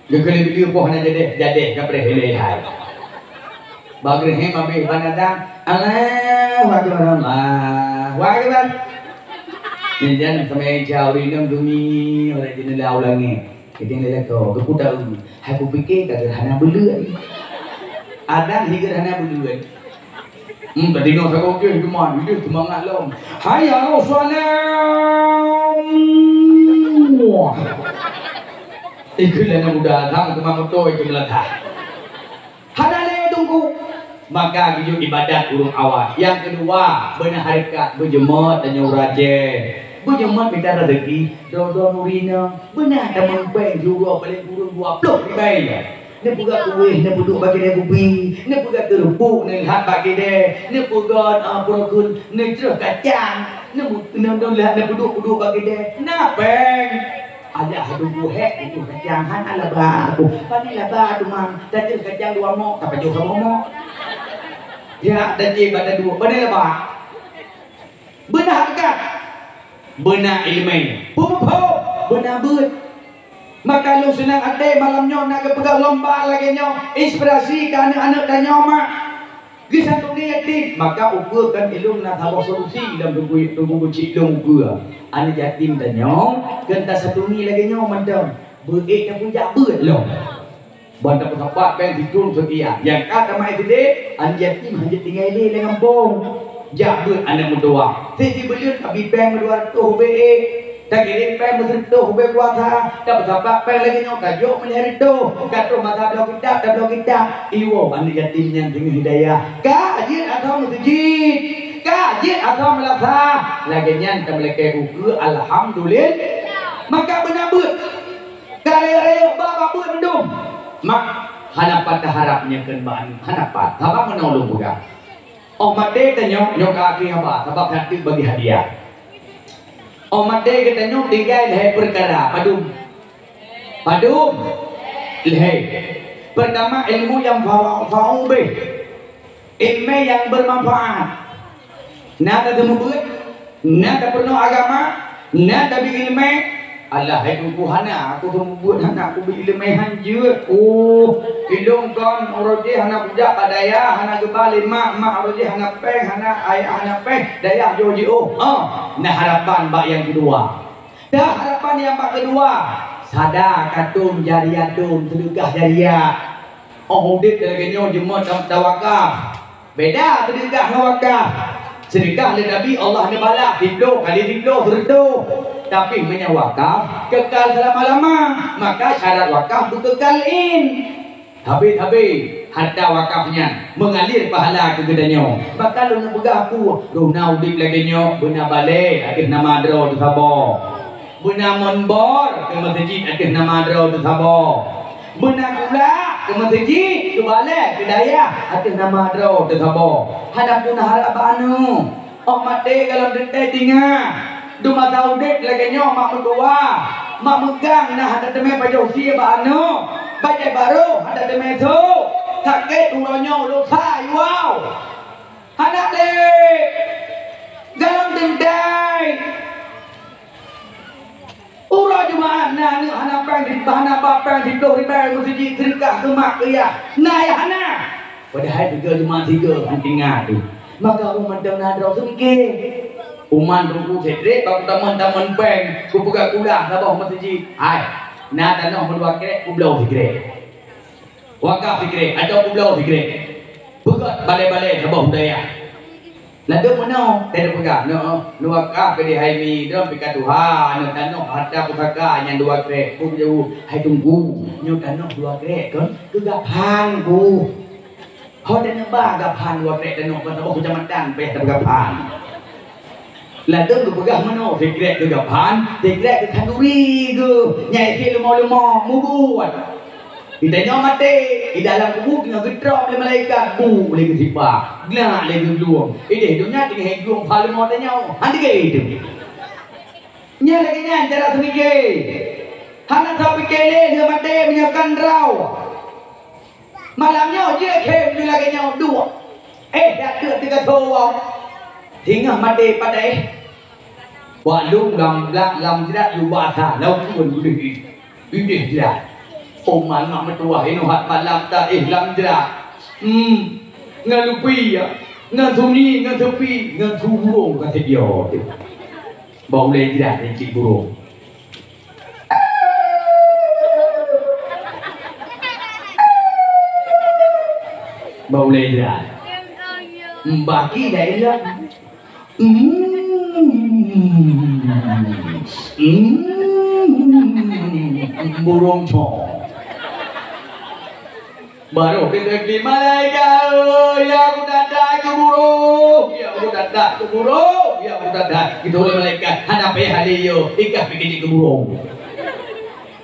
gekali di poh na jade kapre hele hai bagre hai mabe banadang Allah wa akbar Ninjan sampai jauh ini dumi oleh jenis ulangi kita lihat kau keputar ini aku pikir kagak hana beluan ada hingga hana beluan tadi nak saya kau cuma dia semangat lom hayya Rasulullah ikutlah muda datang ke mamoto ikut melatah hana le tunggu maka hidup ibadat urung awal yang kedua benar harikat berjemaat dan nyuraje berjemaat minta rezeki dodo nurina benar ada mempeng juga paling burung 20 ribai ni puga kuih ni puduk bagi dia kopi ni puga terupuk ni hat bagi dia ni puga prokun ni cerah kacang ni lihat ni puduk bagi dia na peng ada hadu hek itu kacang han ala ba aku pani la ba tu mang dan cerah kacang 2 mok tak paju kamu mok Ya ada je ada dua. Benar lebah. Benar kan? Benar ilmu. Pupu. Benar beut. Maka lu senang ade malamnya nak ke pegang lomba lagi nyo. Inspirasi ke anak-anak dan nyo mak. Gisang tu ni yatim. Maka ukurkan ilmu nak tahu solusi dalam tunggu cik ilmu ukur. Anak yatim dan nyo. Kenta satu ni lagi nyo mandam. Beut yang punya beut loh. Banda pesawat pengen ditun setia. Yang kata mai gede, anak yatim hanya tinggal di dengan bong. Jabut anak muda. Sisi beliau tapi peng berdua tu be. Tak kira peng bersentuh be kuasa. Tak pesawat peng lagi nyo kajuk menyari tu. Kata masa blok kita, dah blok kita. Iwo anak yatim yang dengan hidayah. Kajin atau masjid. Kajin atau melasa. Lagi nyan tak boleh ukur. Alhamdulillah. Maka benar but. Kaya-kaya bapak but mendung. Mak hanapan harapnya kan ban hanapan apa menolong juga mate tanya nyok kaki apa sebab hati bagi hadiah mate kita nyok tinggal leher perkara padum leher pertama ilmu yang fa'u be ilmu yang bermanfaat nada temu buat nada penuh agama nada bi ilmu Allah hai ku hana aku membuat hana aku bi ilmu hanje hidung kon roje hana puja padaya hana gebal mak roje hana peng hana ayah hana peng daya joji nah harapan bak yang kedua dah harapan yang bak kedua sada katum jariyatun sedekah jariyah udit lagi nyo jemot tawakal beda sedekah wakaf sedekah le Nabi Allah ni balak hidung kali hidung berdo tapi menyawakaf kekal selama-lama maka syarat wakaf berkekalin habis harta wakafnya mengalir pahala ke gedanya maka lu nak pegang aku lu naudip lagi nyo benar balik akhir nama adro tu sabo benar monbor ke masjid akhir nama adro tu sabo benar pula ke masjid ke balik ke daya akhir nama adro tu sabo hadapun harap anu mate kalau detek tinggal Duma taudit lagi nyo mak mendoa mak megang nah ada teme baju sia ba anu baju baru ada teme tu sakit uronyo lu sai wow anak le dalam dendai uro cuma nah ni anak pang di bahana bapang di do di bayar mesti cerita ke mak ya nah ya hana padahal tiga cuma tiga antingan tu maka umat dan nadro semikir uman tunggu sedre bak taman-taman peng ku buka kuda sabah masjid ai na tanah menua kre ku blau fikre wakaf fikre ada ku blau fikre buka balai-balai sabah budaya nado menau tada buka no wakaf ke di haimi dalam pika Tuhan no tanah harta pusaka yang dua kre ku jauh hai tunggu nyo tanah dua kre kan ku gapan ku hodana ba gapan dua kre tanah kan sabah kecamatan pe gapan là đơn của bagaimana mano fikret ke gapan fikret ke kanduri ke nyai ke lemah-lemah mubuat kita nyo mate di dalam kubur kena gedrop oleh malaikat bu boleh ketipa gelak boleh geluang hidupnya tinggal geluang paling mau tanya nanti ke hidup nya lagi nya cara semikir hana sampai kele dia mate menyakan raw malamnya dia kem dia lagi nya dua dah tiga thau hingga mate padai Walung lam tidak lupa tak lau pun boleh ini tidak oman mak metua ini hat malam tak lam tidak ngalupi ya ngasuni ngasepi ngasuburung kata dia boleh tidak ini burung boleh tidak bagi daerah burung cong baru kita di malaikat ya aku dadah ke burung ya aku dadah ke burung ya aku dadah itu oleh malaikat hadapi hadiyo ikah bikin ke burung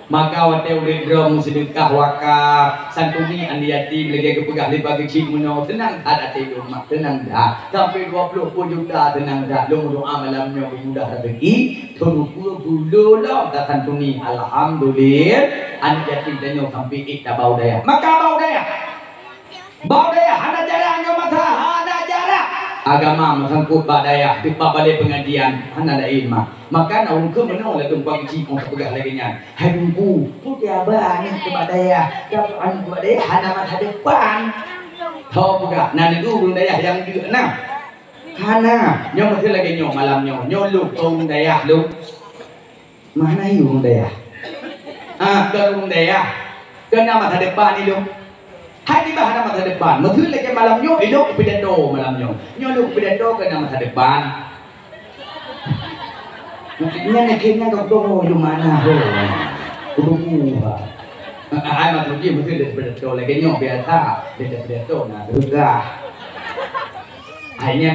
maka wate udah drum sedekah wakaf santuni andi yatim lagi kepegah di pagi cik muno tenang ada tidur mak tenang dah sampai 20 juta tenang dah lu doa malamnya mudah rezeki turu bulu lah dah santuni alhamdulillah andi yatim danyo sampai ikta bau daya maka bau daya hana jarang mata hana agama mengsangkut badaya di balai pengajian hana ada ilmu maka nak ke mana lah dong bagi cik orang pegah lagi nya hai dungku tu dia bang ke badaya dapat badaya hana masa depan tahu pegah nah itu budaya yang dia nah hana nyo masih lagi nyo malam nyo lu tung daya lu mana yung daya ke tung daya ke nama masa depan ni lu hai di bahan masa depan mungkin lagi malam nyo hidup pidato malam nyo lu pidato ke nama masa depan ini kayaknya kau tahu di mana ho udah ai mà tụi kia mungkin dari pidato lagi nyo biasa dari pidato nah juga hanya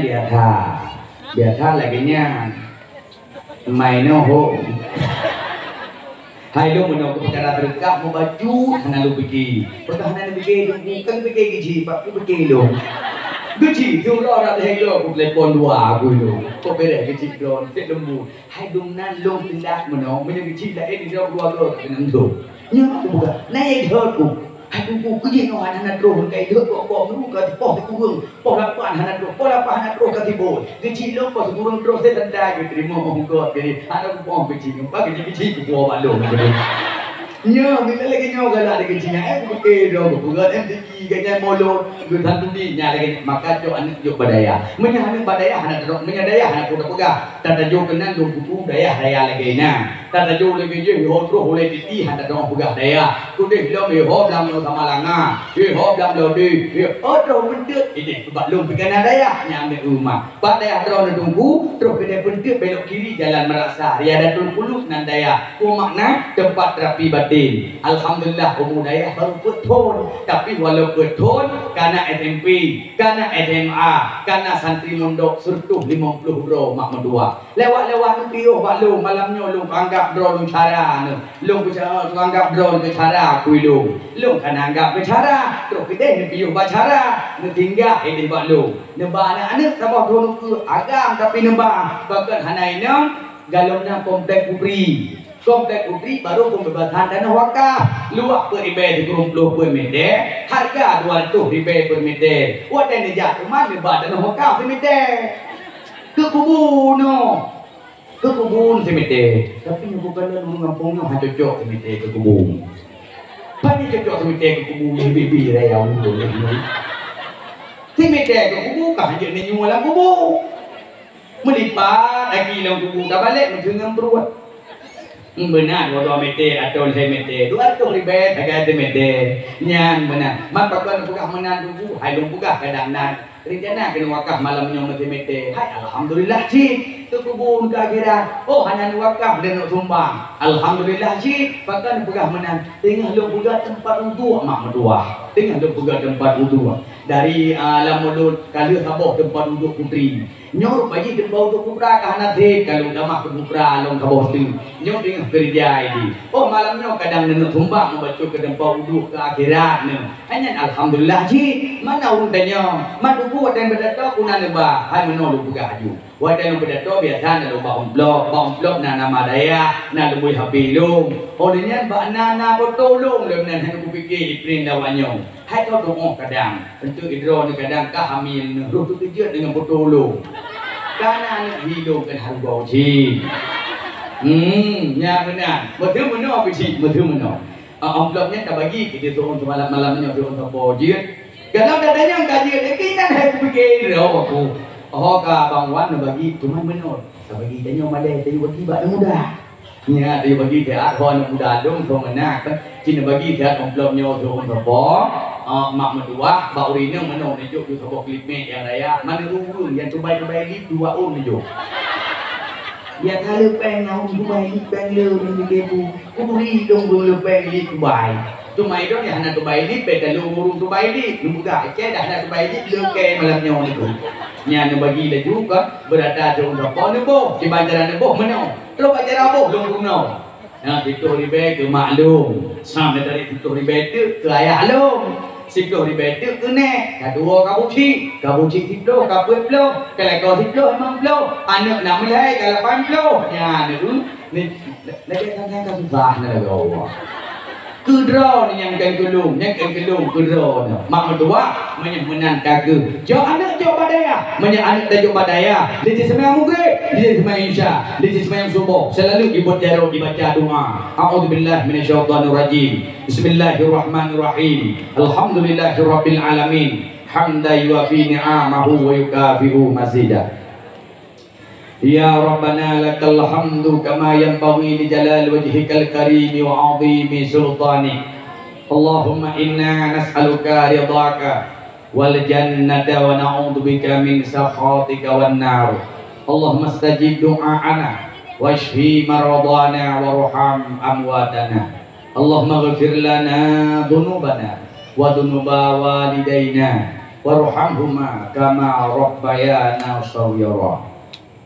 biasa lagi nya main ho hai lu mau ke perkara terdekat mau baju hana lu pergi pertahanan pergi bukan pergi gizi pak pergi lu gizi tu orang ada yang lu telepon dua aku lu kok beda gizi don tek lembu hai dum nan lu tindak menong menjadi gizi lah ini dia dua lu dengan tu nya tu bukan naik aku hai aku kerja no hana drone kai dia kok lu ka poh ku hung poh lapan hana drone poh lapan hana drone ka tibul gizi lu poh burung drone se tanda ke terima ongkot jadi hana ku poh gizi pak gizi ku buat balong nhớ mình lấy cái nhau cái lại cái chị nhái của kê rồi của gớt em đi cái nhà molo người thân cũng đi nhà cái mà cái chỗ anh dục bà đầy à mấy nhà mình bà đầy à hả mấy nhà đầy à hả cũng đâu có cả ta ta vô cái năng dùng cũng đầy à đầy à là cái nè ta ta vô lấy cái gì hốt rồi hốt lấy đi hả ta đâu có cả đầy à cũng đi lo mình hốt làm nó sama là nga đi hốt làm lo đi ớt rồi mình được ini bạn luôn cái nhà đầy à nhà mình mà bạn đầy à rồi nó tunggu terus cái đây pun belok kiri jalan merasa ya ada tulpuluk nan daya ku makna tempat rapi batin alhamdulillah pemuda baru betul tapi walau betul karena SMP karena SMA karena santri mondok surtuh 50 bro mak medua lewat-lewat nanti oh pak lu malamnya lu anggap bro lu cara lu anggap bro lu cara kui lu kan anggap cara terus kita ni piu cara tinggal ini pak lu nembah anak sama tu agam tapi nembah bahkan hanai nam galonnya komplek Ubri baru pembebasan dana wakaf luak per ibe 30 meter harga 200 ribu per meter wadah ni jatuh mana bebas dana wakaf meter ke kubur meter tapi bukan lu ngampungnya hanya cocok meter ke kubur pani cocok meter ke kubur bibi raya untuk ni meter ke kubur kan hanya ni nyualan kubur melipat lagi dalam kubur dah balik mendengar beruat benar dua meter atau 2 meter 200 ribu harga meter nyan benar maka kan buka menan dulu hai dong buka kadang-kadang rencana kena wakaf malamnya meter hai alhamdulillah cik tu kubur ke akhirat oh hanya wakaf dan nak sumbang alhamdulillah cik bahkan buka menan tengah lu buka tempat wudu mak medua tengah lu buka tempat wudu dari alam mulut kali sabah tempat wudu putri nyor bagi tempat wudu putra ke hanat kalau dah mak putra long kabah tu nyor tengah kerja ini oh malamnya kadang nak sumbang membaca ke tempat wudu ke akhirat hanya alhamdulillah cik mana untanya mana buat dan berdato kuna neba hai menolu buka aju wadah yang berdato biasa nak bawa blok nama daya nak lebih happy long olehnya nana potolong lem nan hanya kupikir iprin dawanyong hai kau doa kadang untuk idro ni kadang kahamil roh tu kerja dengan potolong karena anak hidup kan harus bauci ya benar betul benar biji betul benar amplopnya tak bagi kita turun malam-malamnya turun ke bojir kalau dadanya gaji dekinan hai kupikir aku ka bang wan bagi cuma benar tak bagi tanya malai tanya bagi bak mudah nya dia bagi dia hon mudah dong so menak cina bagi dia amplopnya turun ke mak medua bau rina menong nejuk tu sebab klip yang raya mana urun yang tubai-tubai lip 2 on nejuk ya kalau pengen tubai lip pengen le ni kebu ku beri dong lu pengen lip tubai tumai dong ya hana tubai lip beda lu urun tubai lip lu buka ke dah hana tubai lip lu ke malamnya ni tu nya ne bagi dah juga berada di undang nebo di banjaran nebo menong terus banjaran nebo lu urun nah itu ribe ke maklum sampai dari itu ribe tu ke ayah lu 10 ribu itu kena kedua kabuci 10 kapelo kalau 10 emang pelo anak nak mulai kalau 80 ya ni lagi santai kan susah nak Allah Kudra ni yang kan kelung, kudra ni. Mak mertua menan kaga. Jo anak jo badaya, anak dah jo badaya. Dia sembahyang maghrib, dia sembahyang isya, dia sembahyang subuh. Selalu ibu jaro dibaca doa. A'udzubillahi minasyaitonirrajim. Bismillahirrahmanirrahim. Alhamdulillahirabbil alamin. Hamdan yuafi ni'amahu wa yukafi'u mazidah. Ya Rabbana lakal hamdu kama yanbaghi li jalal wajhikal karim wa 'azimi sultanik. Allahumma inna nas'aluka ridhaka wal jannata wa na'udzubika min sakhatika wan nar. Allahumma stajib du'aana washfi maradana warham amwatana. Allahumma ighfir lana dhunubana wa dhunuba walidayna warhamhuma kama rabbayana shaghira.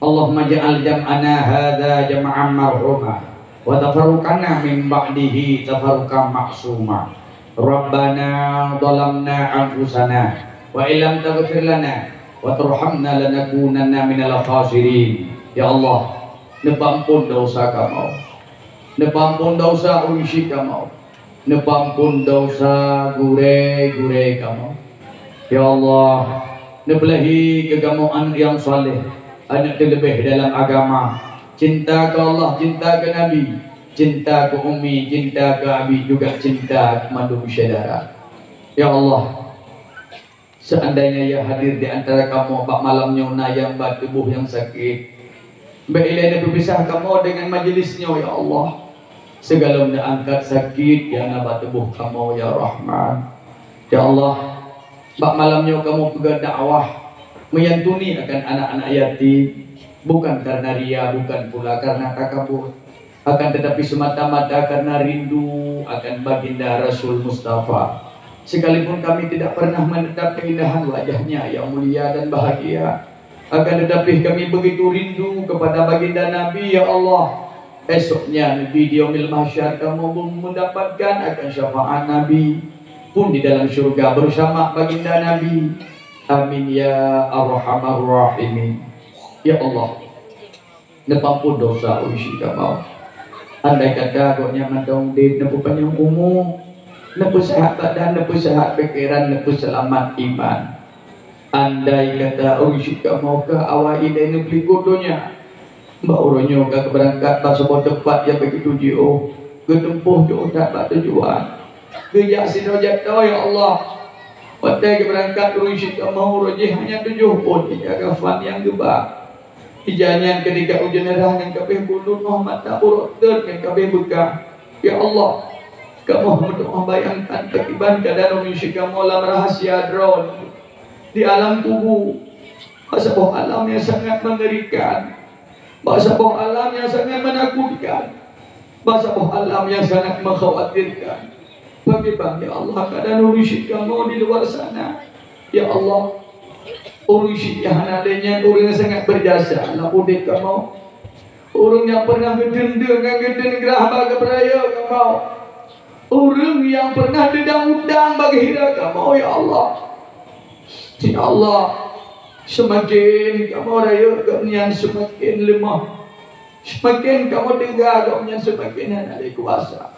Allahumma ja'al jam'ana hadza jam'an marhuma wa tafarruqana min ba'dihi tafarruqan ma'suma. Rabbana dhalamna anfusana wa illam taghfir lana wa tarhamna lanakunanna minal khasirin. Ya Allah, nepampun dosa kamu, nepampun dosa uisi kamu, nepampun dosa gure-gure kamu. Ya Allah, nebelahi kegamuan yang saleh, anak terlebih dalam agama, cinta ke Allah, cinta ke Nabi, cinta ke Ummi, cinta ke Abi, juga cinta ke manusia darah. Ya Allah, seandainya ia hadir di antara kamu bak malamnya yang bak tubuh yang sakit, baiklah berpisah kamu dengan majelisnya. Ya Allah, segala benda angkat sakit yang bak tubuh kamu. Ya Rahman, ya Allah, bak malamnya kamu pegang dakwah menyantuni akan anak-anak yatim, bukan karena ria, bukan pula karena takabur, akan tetapi semata-mata karena rindu akan baginda Rasul Mustafa. Sekalipun kami tidak pernah menetap keindahan wajahnya yang mulia dan bahagia, akan tetapi kami begitu rindu kepada baginda Nabi. Ya Allah, esoknya Nabi di yaumil mahsyar kamu mendapatkan akan syafaat Nabi pun di dalam surga bersama baginda Nabi. Amin ya arhamar rahimin. Ya Allah, nepampun dosa uisi kamu. Andai kata kau nyaman dong di nepu panjang umur, nepu sehat badan, nepu sehat pikiran, nepu selamat iman. Andai kata uisi kamu ke awal ide nebeli kodonya, mbak uronyo ke berangkat sebuah tempat yang begitu jauh, ketempuh jauh tak tujuan. Kejak sinojat ya Allah. Pada berangkat urusi kamu rojih hanya 7 pun dijaga fan yang gebak. Ijanyan ketika ujian darah yang kabeh bulu Muhammad tak urut yang kabeh buka. Ya Allah, kamu berdoa bayangkan takiban keadaan urusi kamu dalam rahasia drone di alam kubur. Sebuah alam yang sangat mengerikan, sebuah alam yang sangat menakutkan, sebuah alam yang sangat mengkhawatirkan. Bagaimana ya Allah keadaan urusi kamu di luar sana. Ya Allah, urusi yang adanya orang yang sangat berjasa lah udik kamu, orang yang pernah gedenda gerah bagi beraya kamu, orang yang pernah dedang-udang bagi hira kamu. Ya Allah, ya Allah, semakin kamu raya kamu semakin lemah, semakin kamu dengar kamu semakin ada kuasa.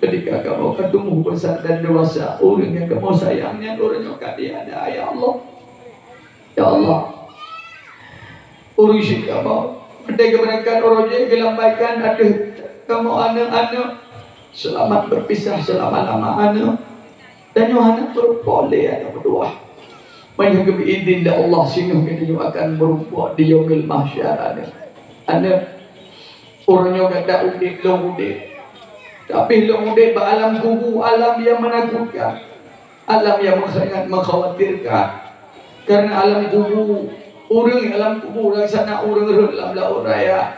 Ketika kamu ketemu besar dan dewasa, orang yang kamu sayangnya, orang yang kaya ada. Ya Allah, ya Allah, urusi kamu. Ketika berangkat orang yang gelambaikan, ada kamu anak-anak selamat berpisah selama-lama anak, dan yang anak berpoleh anak berdoa. Banyak kebiidin dari Allah sini kita akan berubah di yaumil mahsyar. Anak orang yang kata udik long udik. Tapi lumudih alam kubur, alam yang menakutkan, alam yang sangat mengkhawatirkan. Karena alam kubur, orang alam kubur yang sana orang dalam laut raya,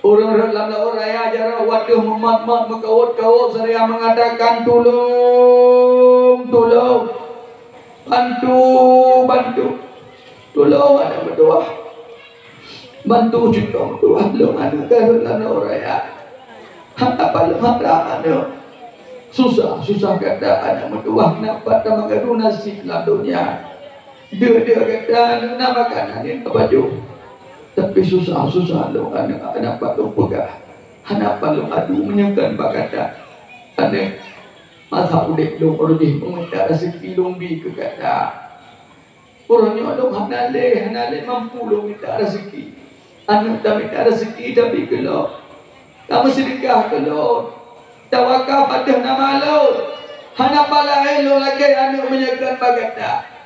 orang dalam laut raya jara waduh memat-mat mengkawat-kawat saya mengatakan tolong, tolong, bantu, bantu, tolong ada berdoa, bantu juga berdoa, belum ada dalam laut raya. Apa ada susah kata ada berdoa nampak tak mengadu nasib dalam dunia. Dia kata nak makan ni baju, tapi susah lo anak dapat lo pegah. Anak perlu adu menyekan kata. Anak masa udik dong orangnya mengejar rezeki lombi ke kata orangnya dong hanale mampu dong minta rezeki anak dah minta rezeki tapi kalau kamu sedekah kalau tawakal pada nama lo hana pala lo lagi anak menyakan bagata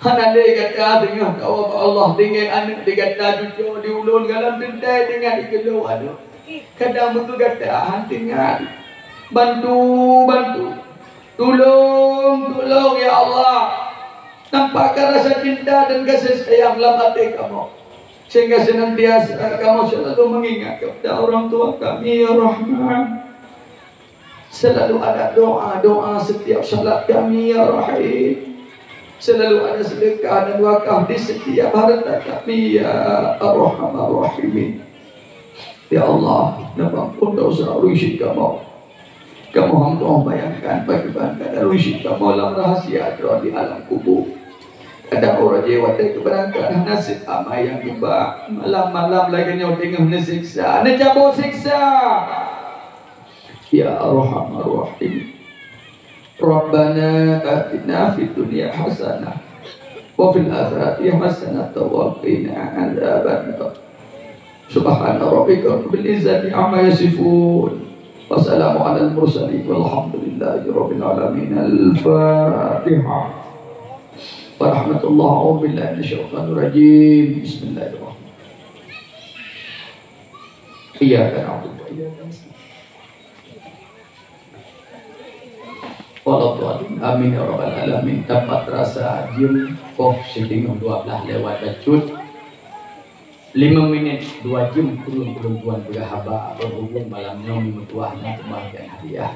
hanale kata dengan kau Allah dengan anak digata cucu diulun dalam dentai dengan dikelo aduh kadang betul kata hantingan bantu tolong ya Allah nampakkan rasa cinta dan kasih sayang dalam hati kamu sehingga senantiasa kamu selalu mengingat kepada orang tua kami ya Rahman selalu ada doa setiap salat kami ya Rahim selalu ada sedekah dan wakaf di setiap harta kami ya Ar-Rahman Ar-Rahimin ya Allah nampakkan dosa rusyid kamu hamba bayangkan bagaimana ada rusyid kamu dalam rahasia di alam kubur ada orang jiwa dari keberangkatan nasib ama yang tiba malam-malam lagi nyawa tengah nasiksa cabut siksa ya Ar-Rahman Ar-Rahim Rabbana atina fid dunya hasanah wa fil akhirati hasanah wa qina adzabannar subhana rabbika rabbil izzati amma yasifun wassalamu alal mursalin walhamdulillahi rabbil alamin al-fatihah warahmatullahi wabillahi minasyaitonir rajim bismillahirrahmanirrahim iyyaka na'budu wa iyyaka nasta'in amin ya rabbal alamin dapat rasa jam setengah 12 lewat bacut 5 menit 2 jam turun-turun berhaba berhubung malamnya memutuahnya kebahagiaan hadiah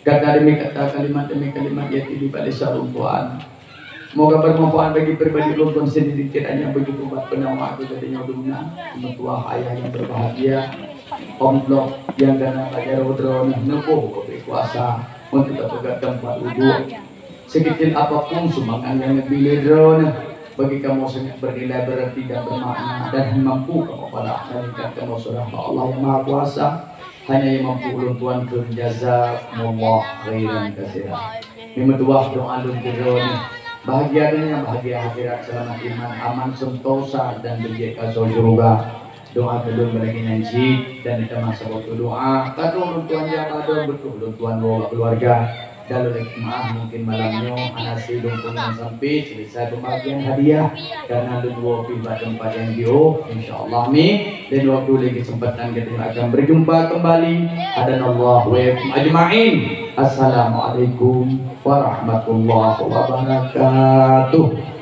kata demi kata kalimat demi kalimat ya tibi pada sarumpuan semoga bermanfaat bagi pribadi luntuan sendiri kiranya begitu buat penawar aku jadinya dunia memutuah ayah yang berbahagia omblok yang dana belajar udron nepuh berkuasa untuk tetap tempat wudhu sekecil apapun sumbangan yang lebih drone bagi kamu sangat bernilai berarti dan bermakna dan mampu kamu pada meningkat kamu surah Allah yang maha kuasa hanya yang mampu ulun kun jazakumullah khairan katsiran memetuah doa lun drone bahagia dunia bahagia akhirat selamat iman aman sentosa dan berjaya surga doa kedua bagi nyanyi dan kita masa waktu doa kado luntuan yang ada betul luntuan bawa keluarga dan lagi maaf mungkin malamnya anasi luntuan sampai selesai pembagian hadiah karena dua piba tempat yang dio insyaallah dan waktu lagi kesempatan kita akan berjumpa kembali hadanallahu wa ajma'in assalamualaikum warahmatullahi wabarakatuh.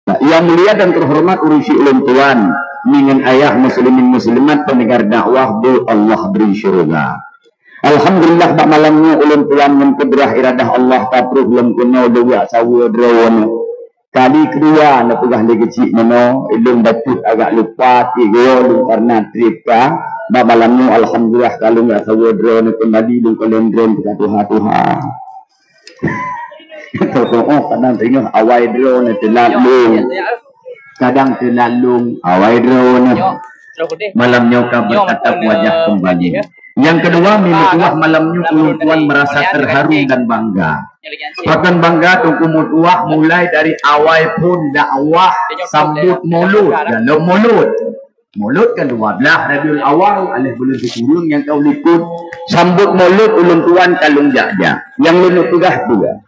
Yang mulia dan terhormat urusi ulun tuan dengan ayah muslimin muslimat pendengar dakwah bu Allah beri syurga. Alhamdulillah bak malamnya ulun tuan menkudrah iradah Allah tapruh ulun kuno dua sawa drawana. Kali kedua na pegah lagi kecil mano ilun batut agak lupa tiga lu karena tripka bak malamnya alhamdulillah kalau enggak sawa drawana kembali lu kalian drone kita Tuhan. Kadang tengok awal drone telah lu kadang terlalung awai drone malamnya kabar tatap wajah kembali. Yang kedua, memutuah malamnya ulun tuan merasa terharu dan bangga. Bahkan bangga tunggu mutuah mulai dari awal pun dakwah sambut mulut dan mulut. Mulut kan 12 Rabiul Awal alih bulan dikurung yang kau likut sambut mulut ulun tuan kalung jaja. Yang lunu tugah juga.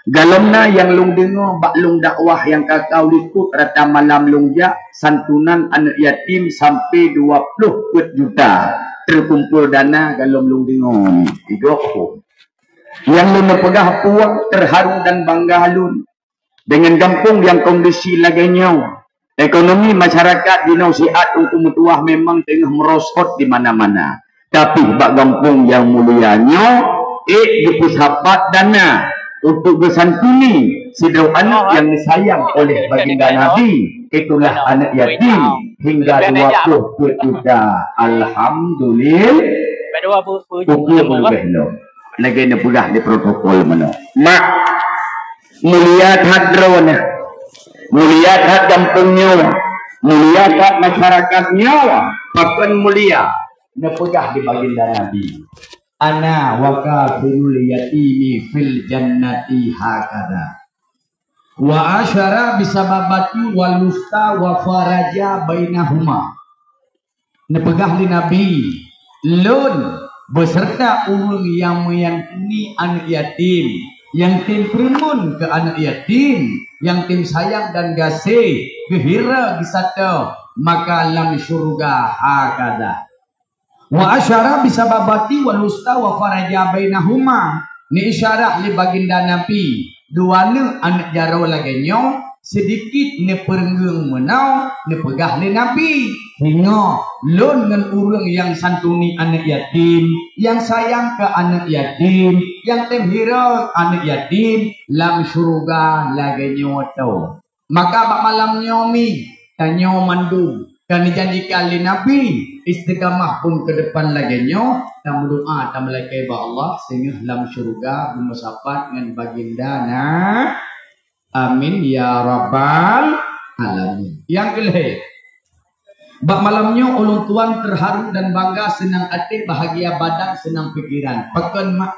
Galomna yang lung dengo bak lung dakwah yang kakau likut rata malam lungja santunan anak yatim sampai 20 juta terkumpul dana galom lung dengo tiga yang lung pegah puang terharu dan bangga halun dengan kampung yang kondisi laganya ekonomi masyarakat di Nausiat untuk mutuah memang tengah merosot di mana-mana tapi bak kampung yang mulianya dipusapat dana untuk bersantuni sidau anak yang disayang oleh baginda Nabi. Itulah anak yatim hingga 20 juta. Alhamdulillah. Pukul berbelok. Lagi ni pula di protokol mana. Mak mulia hadrona, mulia had kampungnya, mulia had masyarakatnya, bahkan mulia. Nepegah di baginda Nabi. Ana wakafirul yatimi fil jannati hakada wa asyara bisababati wal musta wa faraja bainahuma. Nepegah di Nabi lun beserta ulun yang meyakini anak yatim yang tim primun ke anak yatim yang tim sayang dan gasih gehira gisata maka lam syurga hakada wa asyara bisababati wal usta wa faraja bainahuma. Ni isyarah li baginda Nabi dua ne anak jaro lagenyo sedikit ne perenggung menau ne pegah li Nabi hingga lon dengan urang yang santuni anak yatim yang sayang ke anak yatim yang temhira anak yatim lam syurga lagenyo tau maka bak malam nyomi tanyo mandu kan dijanjikan li Nabi istiqamah pun ke depan laginya dan berdoa dan melaikai ba Allah sehingga dalam syurga bermusapat dengan baginda amin ya rabbal alamin. Yang kelih bak malamnya ulun tuan terharu dan bangga senang hati bahagia badan senang pikiran pekan mak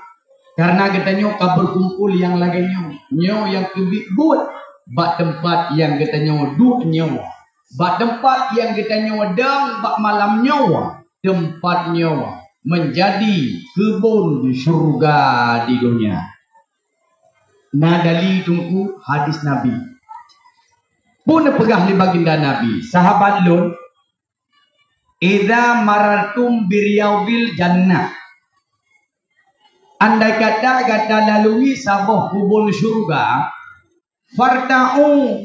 karena katanya kabur kumpul yang laginya nyo yang kebik buat bak tempat yang katanya duk nyawa bak tempat yang kita nyawa dan bak malam nyawa tempat nyawa menjadi kebun di surga di dunia. Nah dari tunggu hadis Nabi pun pegah di baginda Nabi sahabat lun idza marartum biryaubil jannah andai kata lalui sabuh kebun surga farta'u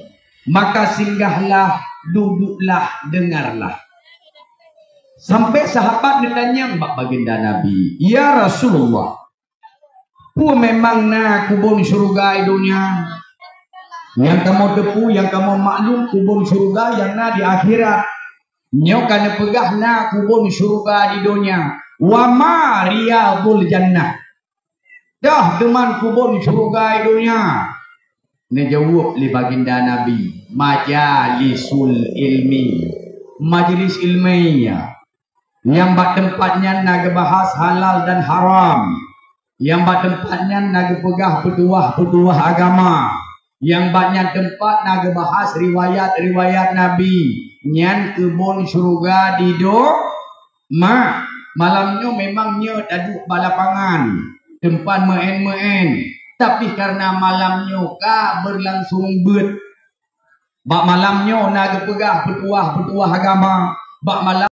maka singgahlah duduklah, dengarlah. Sampai sahabat ditanya mbak baginda Nabi, ya Rasulullah, pu memang na kubun surga dunia. Yang kamu tepu, yang kamu maklum kubun surga yang na di akhirat. Nyo kana pegah na kubun surga di dunia. Wa ma riyadul jannah. Dah teman kubun surga di dunia. Nejawab li baginda Nabi, majalisul ilmi, majelis ilmiah yang bak tempatnya naga bahas halal dan haram, yang bak tempatnya naga pegah petuah agama, yang baknya tempat naga bahas riwayat Nabi, nyan kebun surga di do malamnya memangnya aduk balapangan tempat meen tapi karena malamnya ka berlangsung bak malamnya naga pegah petuah agama bak malam